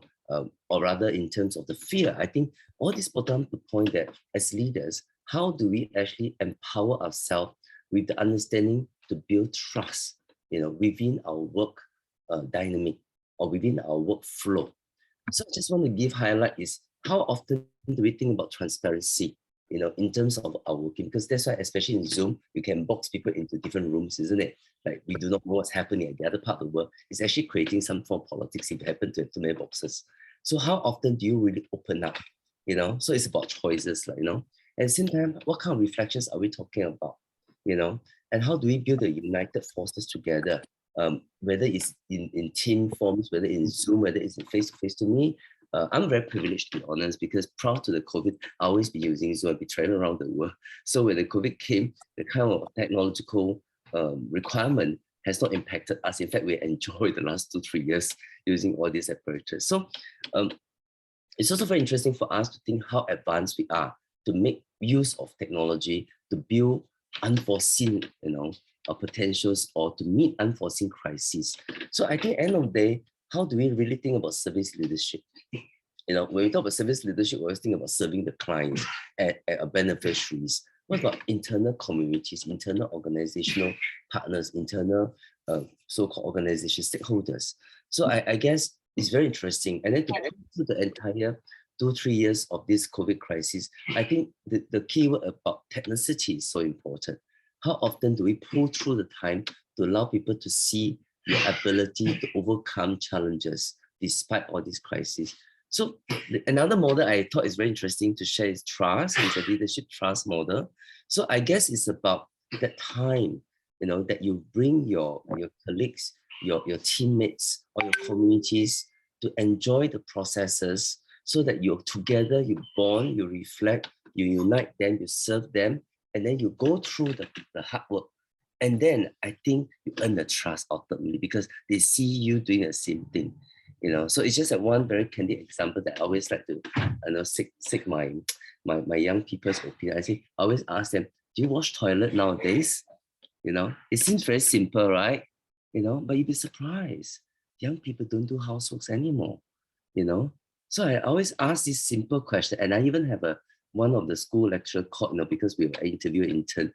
rather in terms of the fear. I think all this brought down to the point that as leaders, how do we actually empower ourselves with the understanding to build trust, within our work dynamic or within our workflow? So I just want to highlight is how often do we think about transparency? in terms of our working, because that's why, especially in Zoom, you can box people into different rooms, isn't it? Like we do not know what's happening at the other part of the world. It's actually creating some form of politics if you happen to have too many boxes. So how often do you really open up? So it's about choices, At the same time, what kind of reflections are we talking about? And how do we build the united forces together? Whether it's in team forms, whether in Zoom, whether it's in face-to-face. To me, I'm very privileged, to be honest, because prior to the COVID, I always been using Zoom. I've been traveling around the world. So when the COVID came, the kind of technological requirement has not impacted us. In fact, we enjoyed the last 2-3 years using all these apparatus. So it's also very interesting for us to think how advanced we are to make use of technology to build unforeseen, potentials, or to meet unforeseen crises. So I think at the end of the day, how do we really think about service leadership? When we talk about service leadership, we always think about serving the clients and beneficiaries. What about internal communities, internal organizational partners, internal so-called organization stakeholders? So I guess it's very interesting. And then to go through the entire 2-3 years of this COVID crisis, I think the keyword about technicity is so important. How often do we pull through the time to allow people to see your ability to overcome challenges despite all these crises? So another model I thought is very interesting to share is trust. It's a leadership trust model. So I guess it's about that time, that you bring your colleagues, your teammates, or your communities to enjoy the processes, so that you're together, you bond, you reflect, you unite them, you serve them, and then you go through the hard work. And then I think you earn the trust ultimately, because they see you doing the same thing. So it's just one very candid example that I always like to seek my young people's opinion. I always ask them, do you wash toilet nowadays? It seems very simple, right? But you'd be surprised. Young people don't do houseworks anymore, So I always ask this simple question, and I even have one of the school lecturer called, because we were interviewing intern,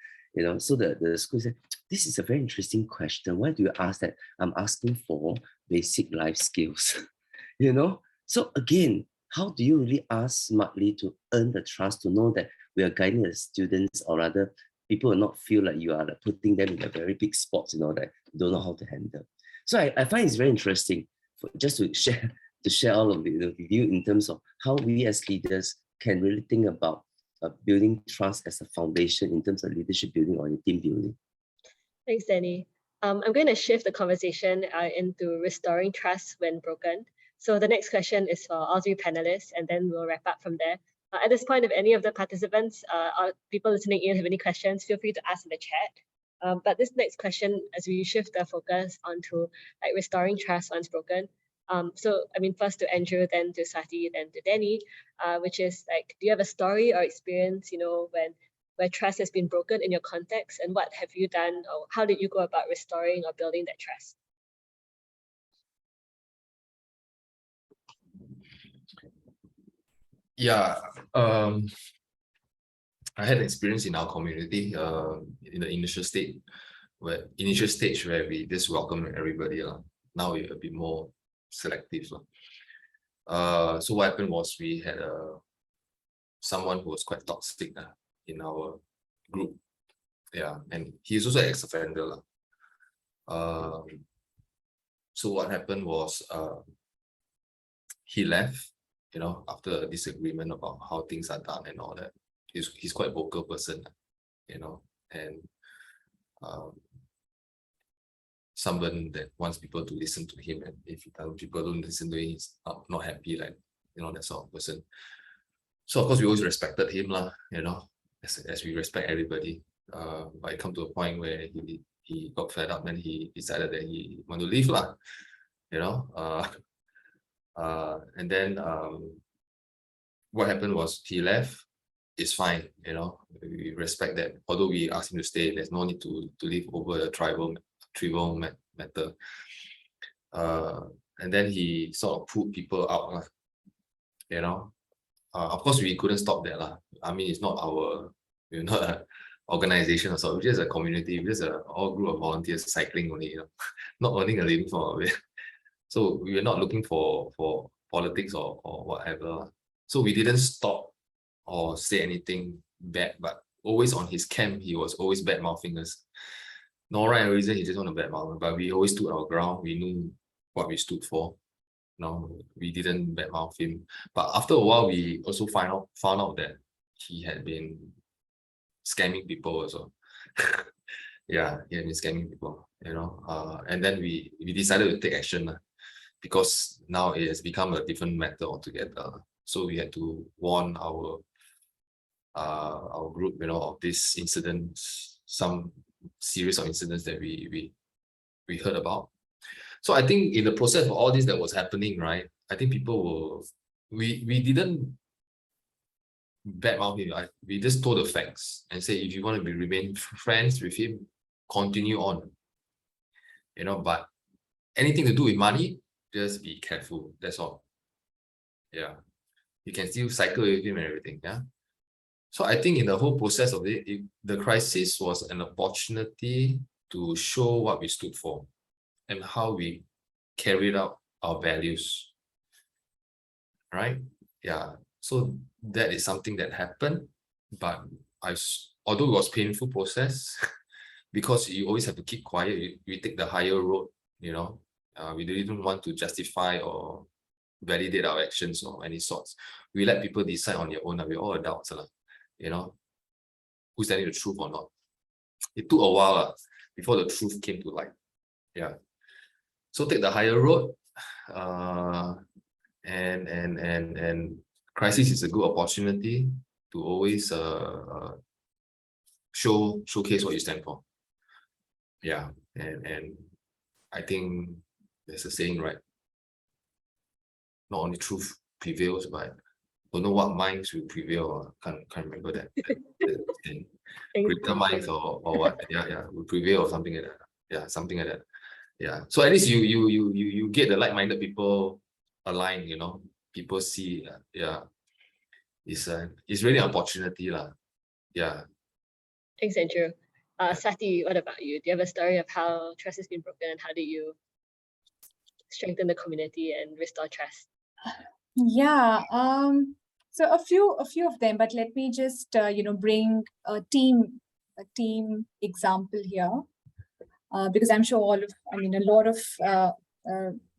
so the school said, this is a very interesting question. Why do you ask that? I'm asking for basic life skills, So again, how do you really ask smartly to earn the trust, to know that we are guiding the students, or rather people will not feel like you are putting them in a very big spots, that you don't know how to handle. So I find it's very interesting just to share all of the view in terms of how we as leaders can really think about building trust as a foundation in terms of leadership building or team building. Thanks, Danny. I'm going to shift the conversation into restoring trust when broken. So the next question is for all 3 panelists, and then we'll wrap up from there. At this point, if any of the participants or people listening in have any questions, feel free to ask in the chat. But this next question, as we shift the focus onto restoring trust once broken. First to Andrew, then to Swathi, then to Danny, which is do you have a story or experience, where trust has been broken in your context, and what have you done, or how did you go about restoring or building that trust? Yeah, I had experience in our community in the initial stage where we just welcome everybody. Now we're a bit more selective. So what happened was we had someone who was quite toxic in our group. Yeah, and he's also an ex-offender. So what happened was he left, after a disagreement about how things are done and all that. He's quite a vocal person, and someone that wants people to listen to him, and if people don't listen to him, he's not happy, that sort of person. So of course we always respected him, as we respect everybody. But it come to a point where he got fed up, and he decided that he want to leave, and then what happened was he left. It's fine, we respect that. Although we asked him to stay, there's no need to leave over a trivial matter. And then he sort of pulled people out, of course we couldn't stop that. It's not we're not an organization or so. We're just a community. We're just a all group of volunteers cycling only, not earning a living from it. So we were not looking for politics or whatever. So we didn't stop or say anything bad, but always on his camp, he was always bad-mouthing us. No right reason, he just want to bad-mouth, but we always stood our ground. We knew what we stood for. No, we didn't badmouth him. But after a while, we also found out that he had been scamming people also. Yeah, he had been scamming people, and then we decided to take action because now it has become a different matter altogether. So we had to warn our group, of this incident, some series of incidents that we heard about. So I think in the process of all this that was happening, right, I think people we didn't badmouth him. We just told the facts and say, if you want to remain friends with him, continue on. But anything to do with money, just be careful. That's all. Yeah. You can still cycle with him and everything. Yeah. So I think in the whole process of it, the crisis was an opportunity to show what we stood for and how we carried out our values. Right? Yeah. So that is something that happened, but although it was a painful process, because you always have to keep quiet, we take the higher road, we didn't want to justify or validate our actions or any sorts. We let people decide on their own. We're all adults, who's telling the truth or not. It took a while before the truth came to light. Yeah. So take the higher road, and crisis is a good opportunity to always showcase what you stand for. Yeah, and I think there's a saying, right? Not only truth prevails, but don't know what minds will prevail. Can't remember that. Greater minds or what? Yeah, will prevail or something like that. Yeah, something like that. Yeah. So at least you get the like-minded people aligned. People see. Yeah. It's really an opportunity, lah. Yeah. Thanks, Andrew. Swathi, what about you? Do you have a story of how trust has been broken and how did you strengthen the community and restore trust? Yeah. So a few of them, but let me just bring a team example here, because I'm sure a lot of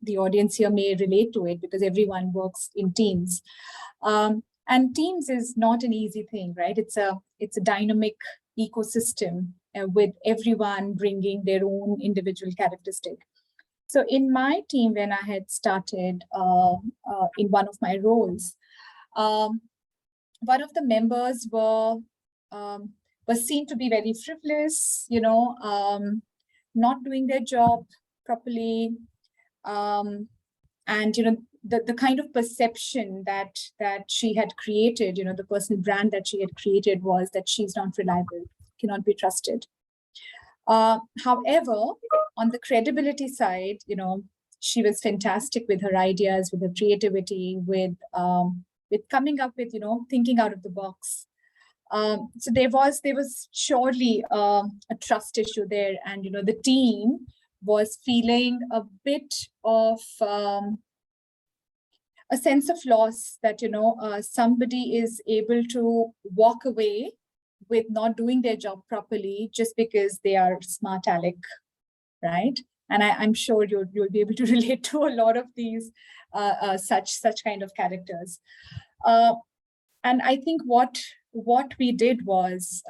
the audience here may relate to it because everyone works in teams. And teams is not an easy thing, right? It's a dynamic ecosystem with everyone bringing their own individual characteristic. So in my team, when I had started in one of my roles, one of the members was seen to be very frivolous, not doing their job properly, and the kind of perception that she had created, the personal brand that she had created was that she's not reliable, cannot be trusted. However, on the credibility side, she was fantastic with her ideas, with her creativity, with coming up with, thinking out of the box. So there was surely a trust issue there, and the team was feeling a bit of a sense of loss that somebody is able to walk away with not doing their job properly just because they are smart aleck, right? And I'm sure you'll be able to relate to a lot of these such kind of characters. And I think what we did was,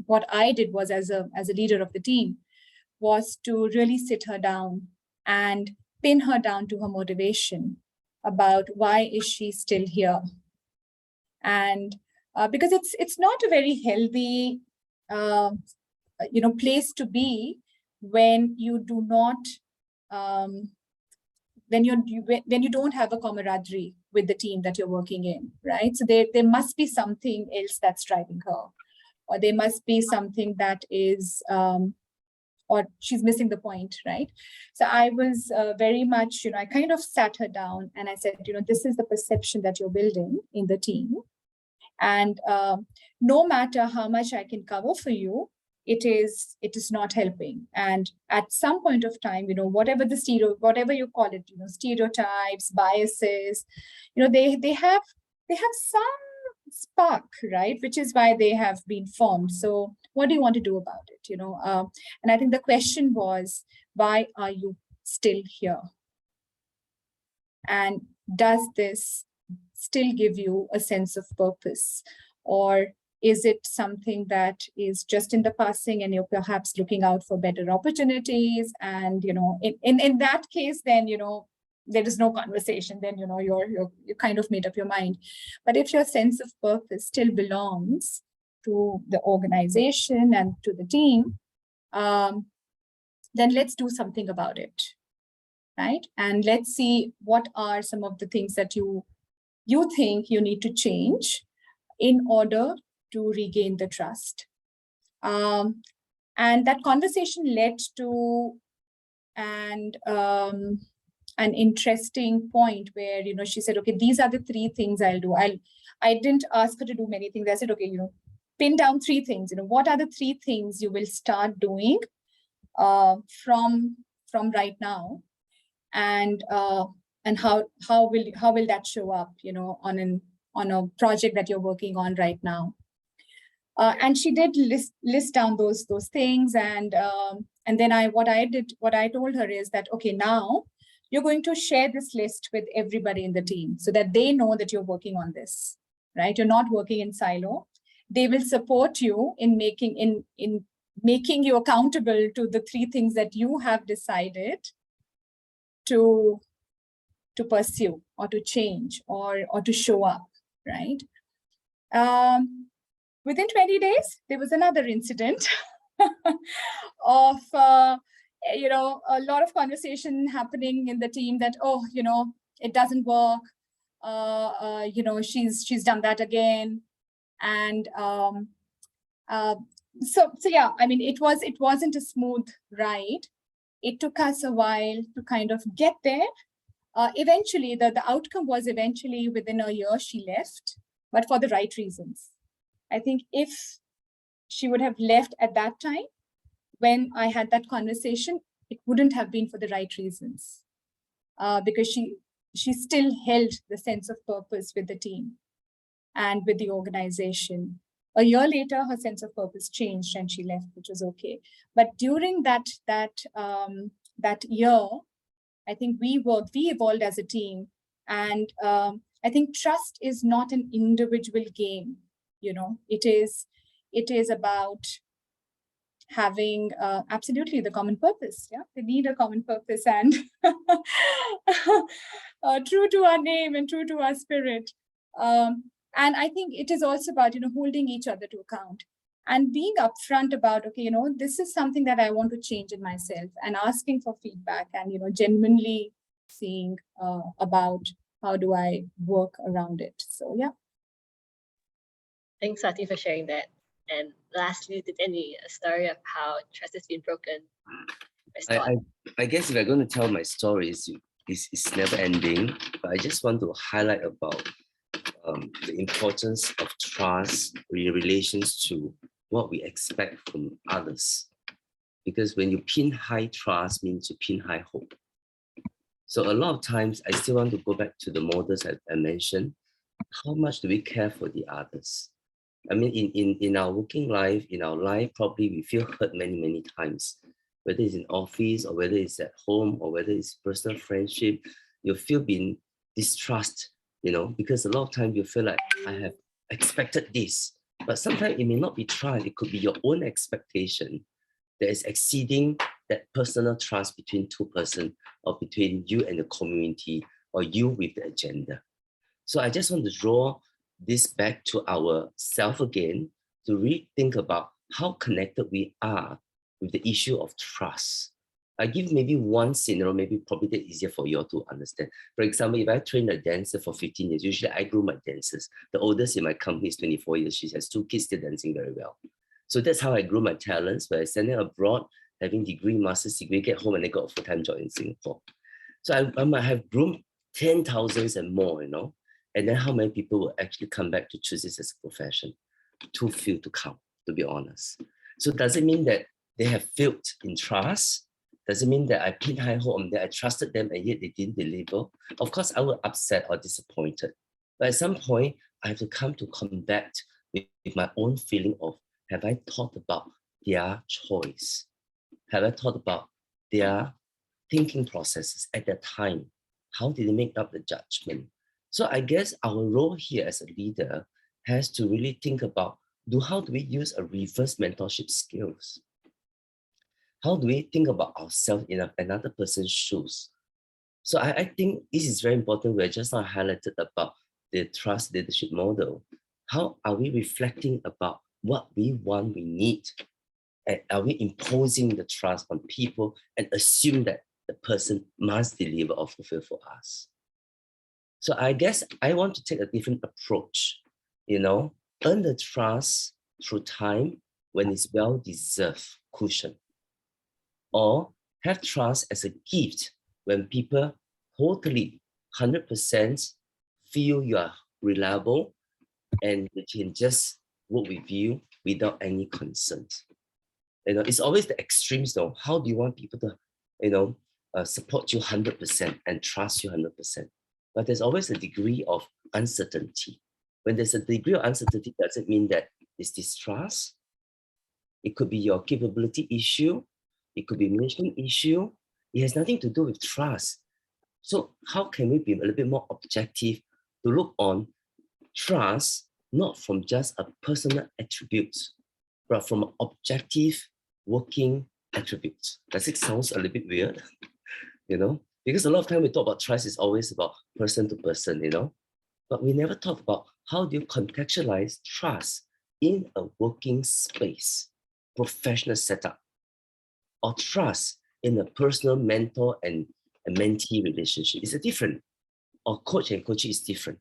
what I did was as a leader of the team, was to really sit her down and pin her down to her motivation about why is she still here. And because it's not a very healthy place to be when you do not when you don't have a camaraderie with the team that you're working in, right? So there must be something else that's driving her, or there must be something that is or she's missing the point, right? So I was very much, I kind of sat her down and I said, this is the perception that you're building in the team. And no matter how much I can cover for you, it is not helping. And at some point of time, whatever you call it, stereotypes, biases, they have some spark, right? Which is why they have been formed. So what do you want to do about it? And I think the question was, why are you still here? And does this still give you a sense of purpose? Or is it something that is just in the passing and you're perhaps looking out for better opportunities? And, in that case, then, there is no conversation. Then, you kind of made up your mind. But if your sense of purpose still belongs to the organization and to the team, then let's do something about it, right? And let's see what are some of the things that you think you need to change in order to regain the trust. And that conversation led to an interesting point where, she said, okay, these are the 3 things I'll do. I didn't ask her to do many things. I said, okay, pin down 3 things. What are the 3 things you will start doing from right now? And how will that show up, on a project that you're working on right now? And she did list down those things, and then what I told her is that, okay, now you're going to share this list with everybody in the team so that they know that you're working on this, right? You're not working in silo. They will support you in making you accountable to the 3 things that you have decided to pursue or to change or to show up, right? Within 20 days, there was another incident of, a lot of conversation happening in the team that, it doesn't work. She's done that again. And so yeah, I mean, it wasn't a smooth ride. It took us a while to kind of get there. Eventually, the outcome was eventually within a year she left, but for the right reasons. I think if she would have left at that time, when I had that conversation, it wouldn't have been for the right reasons, because she still held the sense of purpose with the team and with the organization. A year later, her sense of purpose changed and she left, which was okay. But during that year, I think we evolved as a team. And I think trust is not an individual game. It is about having absolutely the common purpose. Yeah, we need a common purpose and true to our name and true to our spirit. And I think it is also about, holding each other to account and being upfront about, okay, this is something that I want to change in myself, and asking for feedback and, genuinely seeing about how do I work around it. So, yeah. Thanks, Swathi, for sharing that. And lastly, did any story of how trust has been broken? I guess if I'm going to tell my story, it's never ending. But I just want to highlight about the importance of trust in relations to what we expect from others. Because when you pin high trust means you pin high hope. So a lot of times, I still want to go back to the models I mentioned. How much do we care for the others? I mean, in our working life, in our life, probably we feel hurt many, many times, whether it's in office or whether it's at home or whether it's personal friendship, you feel being distrust, because a lot of times you feel like I have expected this, but sometimes it may not be trust. It could be your own expectation that is exceeding that personal trust between 2 persons or between you and the community or you with the agenda. So I just want to draw this back to ourselves again, to really think about how connected we are with the issue of trust. I give maybe one scenario, probably that's easier for you all to understand. For example, if I train a dancer for 15 years, usually I groom my dancers. The oldest in my company is 24 years. She has 2 kids still dancing very well. So that's how I groom my talents, where I send them abroad, having degree, master's degree, get home and they got a full-time job in Singapore. So I might have groomed 10,000 and more, And then how many people will actually come back to choose this as a profession? Too few to count, to be honest. So does it mean that they have failed in trust? Does it mean that I pinned high hope on that I trusted them and yet they didn't deliver? Of course, I was upset or disappointed. But at some point, I have to come to combat with my own feeling of, have I thought about their choice? Have I thought about their thinking processes at that time? How did they make up the judgment? So I guess our role here as a leader has to really think about, how do we use a reverse mentorship skills? How do we think about ourselves in another person's shoes? So I think this is very important. We're just now highlighted about the trust leadership model. How are we reflecting about what we want, we need? And are we imposing the trust on people and assume that the person must deliver or fulfill for us? So I guess I want to take a different approach, earn the trust through time when it's well-deserved cushion, or have trust as a gift when people totally 100% feel you are reliable and they can just work with you without any concerns. It's always the extremes though. How do you want people to, support you 100% and trust you 100%? But there's always a degree of uncertainty. When there's a degree of uncertainty, does it mean that it's distrust? It could be your capability issue. It could be mission issue. It has nothing to do with trust. So how can we be a little bit more objective to look on trust, not from just a personal attribute, but from objective working attributes? Does it sound a little bit weird? Because a lot of time we talk about trust is always about person to person, but we never talk about how do you contextualize trust in a working space, professional setup, or trust in a personal mentor and a mentee relationship. It's a different, or coach and coachee is different,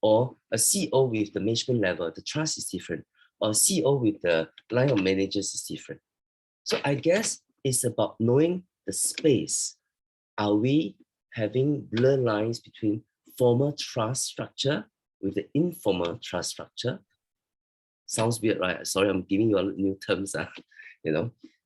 or a CEO with the management level, the trust is different, or CEO with the line of managers is different. So I guess it's about knowing the space. Are we having blur lines between formal trust structure with the informal trust structure? Sounds weird, right? Sorry, I'm giving you all new terms,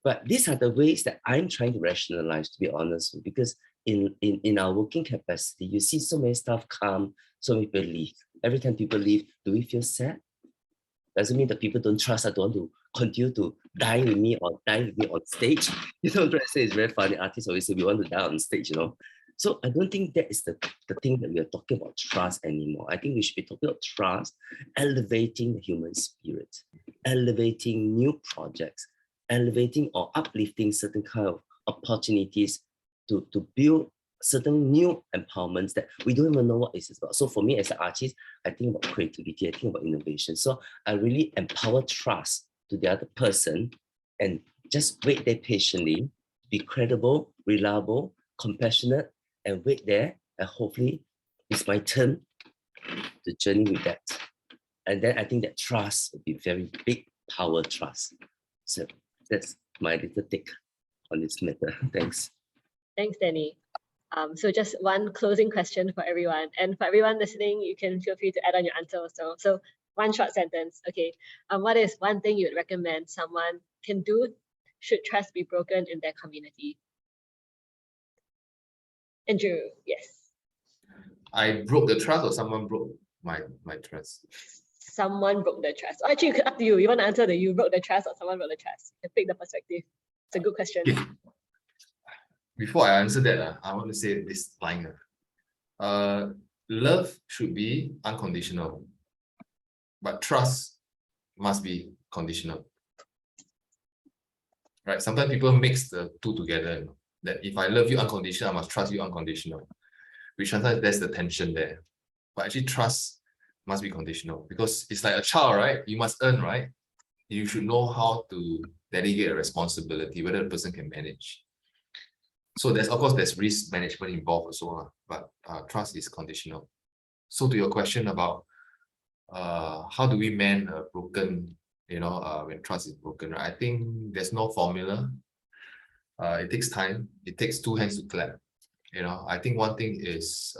But these are the ways that I'm trying to rationalize, to be honest, because in our working capacity, you see so many stuff come, so many people leave. Every time people leave, do we feel sad? Doesn't mean that people don't trust, I don't want to continue to die with me or die with me on stage. What I say is very funny. Artists always say we want to die on stage, So I don't think that is the thing that we are talking about trust anymore. I think we should be talking about trust, elevating the human spirit, elevating new projects, elevating or uplifting certain kind of opportunities to build certain new empowerments that we don't even know what it's about. So for me as an artist, I think about creativity, I think about innovation. So I really empower trust to the other person and just wait there patiently, be credible, reliable, compassionate, and wait there. And hopefully it's my turn to journey with that. And then I think that trust will be very big power trust. So that's my little take on this matter. Thanks. Thanks, Danny. So just one closing question for everyone. And for everyone listening, you can feel free to add on your answer also. So one short sentence. Okay. What is one thing you would recommend someone can do should trust be broken in their community? Andrew, yes. I broke the trust or someone broke my trust? Someone broke the trust. Oh, actually, up to you. You want to answer the you broke the trust or someone broke the trust? You can pick the perspective. It's a good question. Okay. Before I answer that, I want to say this line. Love should be unconditional, but trust must be conditional. Right? Sometimes people mix the two together. That if I love you unconditional, I must trust you unconditional. Which sometimes there's the tension there. But actually, trust must be conditional because it's like a child, right? You must earn, right? You should know how to delegate a responsibility, whether the person can manage. So there's, of course, there's risk management involved also, but trust is conditional. So to your question about how do we mend a broken, when trust is broken, right? I think there's no formula. It takes time. It takes two hands to clap. I think one thing is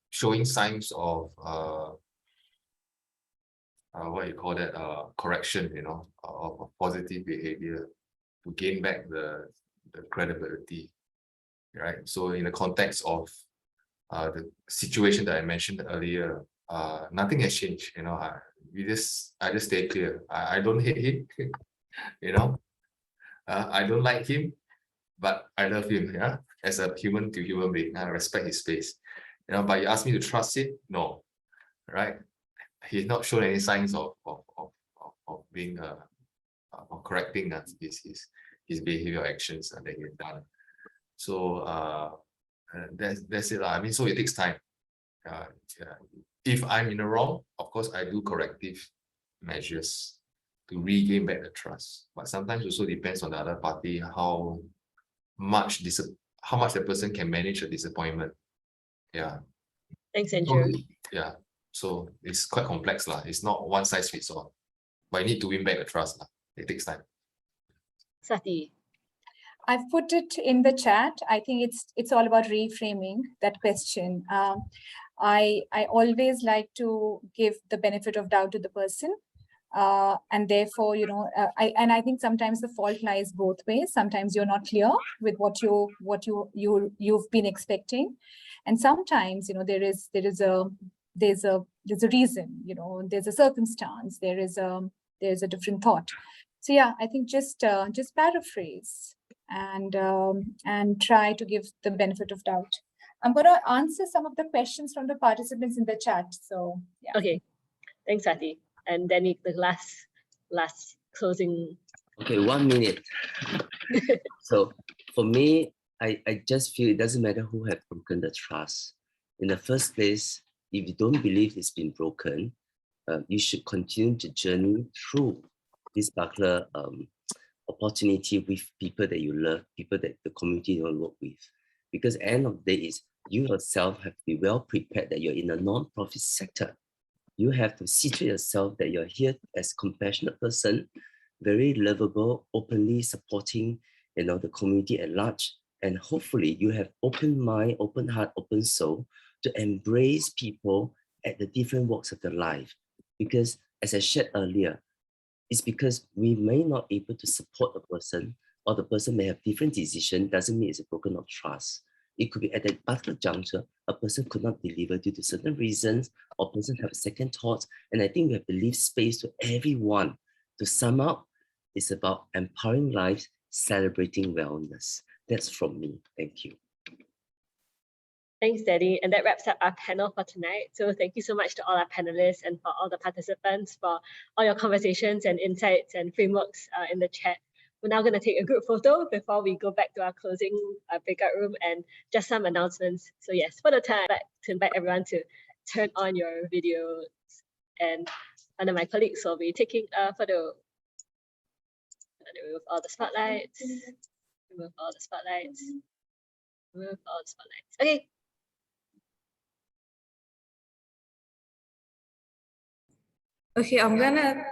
showing signs of what you call that, correction, of positive behavior to gain back the credibility. Right. So in the context of the situation that I mentioned earlier, nothing has changed. I just stay clear. I don't hate him. I don't like him, but I love him. Yeah, as a human to human being, I respect his space. But you ask me to trust him, no, right? He's not shown any signs of being of correcting his behavior actions that he has done. So that's it. I mean, so it takes time. If I'm in the wrong, of course I do corrective measures to regain back the trust. But sometimes also depends on the other party how much the person can manage a disappointment. Yeah. Thanks, Andrew. Yeah. So it's quite complex lah. It's not one size fits all. But you need to win back the trust lah. It takes time. Swathi. I've put it in the chat. I think it's all about reframing that question. I always like to give the benefit of doubt to the person. And therefore, I think sometimes the fault lies both ways. Sometimes you're not clear with what you've been expecting, and sometimes there's a reason. There's a circumstance. There's a different thought. So yeah, I think just paraphrase and try to give the benefit of doubt. I'm going to answer some of the questions from the participants in the chat. So yeah. Okay, thanks, Swathi. And then the last closing. Okay, 1 minute. So for me, I just feel it doesn't matter who have broken the trust. In the first place, if you don't believe it's been broken, you should continue the journey through this particular opportunity with people that you love, people that the community you want to work with. Because at the end of the day is you yourself have to be well prepared that you're in a non-profit sector. You have to situate yourself that you're here as a compassionate person, very lovable, openly supporting the community at large. And hopefully you have open mind, open heart, open soul to embrace people at the different walks of their life. Because as I shared earlier, it's because we may not be able to support the person, or the person may have different decision, doesn't mean it's a broken of trust. It could be at that particular juncture, a person could not deliver due to certain reasons, or person have a second thought. And I think we have to leave space to everyone. To sum up, it's about empowering lives, celebrating wellness. That's from me. Thank you. Thanks, Daddy. And that wraps up our panel for tonight. So thank you so much to all our panelists and for all the participants for all your conversations and insights and frameworks in the chat. We're now going to take a group photo before we go back to our closing breakout room and just some announcements. So yes, for the time, I'd like to invite everyone to turn on your videos, and one of my colleagues will be taking a photo. Remove all the spotlights. Remove all the spotlights. Remove all the spotlights. Okay. Okay, I'm gonna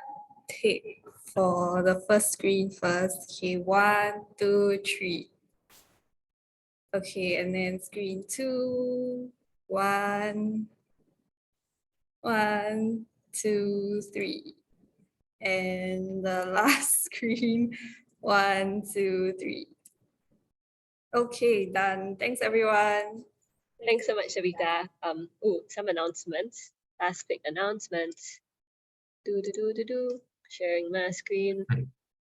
take for the first screen first. Okay, 1, 2, 3. Okay, and then screen 2, 1, 1, 2, 3. And the last screen, 1, 2, 3. Okay, done. Thanks, everyone. Thanks so much, Savita. Some announcements. Last quick announcements. Sharing my screen.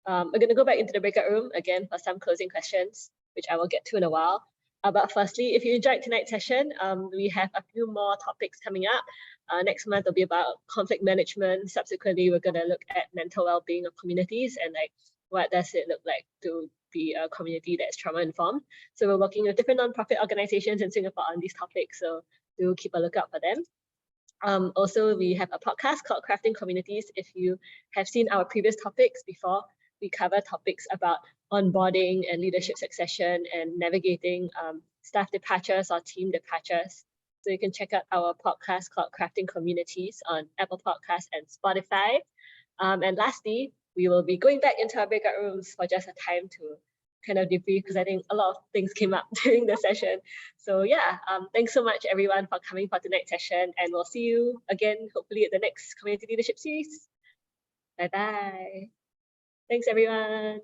We're going to go back into the breakout room again for some closing questions, which I will get to in a while. But firstly, if you enjoyed tonight's session, we have a few more topics coming up. Next month will be about conflict management. Subsequently, we're going to look at mental well-being of communities and what does it look like to be a community that's trauma-informed. So we're working with different non-profit organizations in Singapore on these topics, so do keep a lookout for them. Also, we have a podcast called Crafting Communities. If you have seen our previous topics before, we cover topics about onboarding and leadership succession and navigating staff departures or team departures. So you can check out our podcast called Crafting Communities on Apple Podcasts and Spotify. And lastly, we will be going back into our breakout rooms for just a time to kind of debrief, because I think a lot of things came up during the session. So yeah, thanks so much everyone for coming for tonight's session, and we'll see you again hopefully at the next community leadership series. Bye bye. Thanks everyone.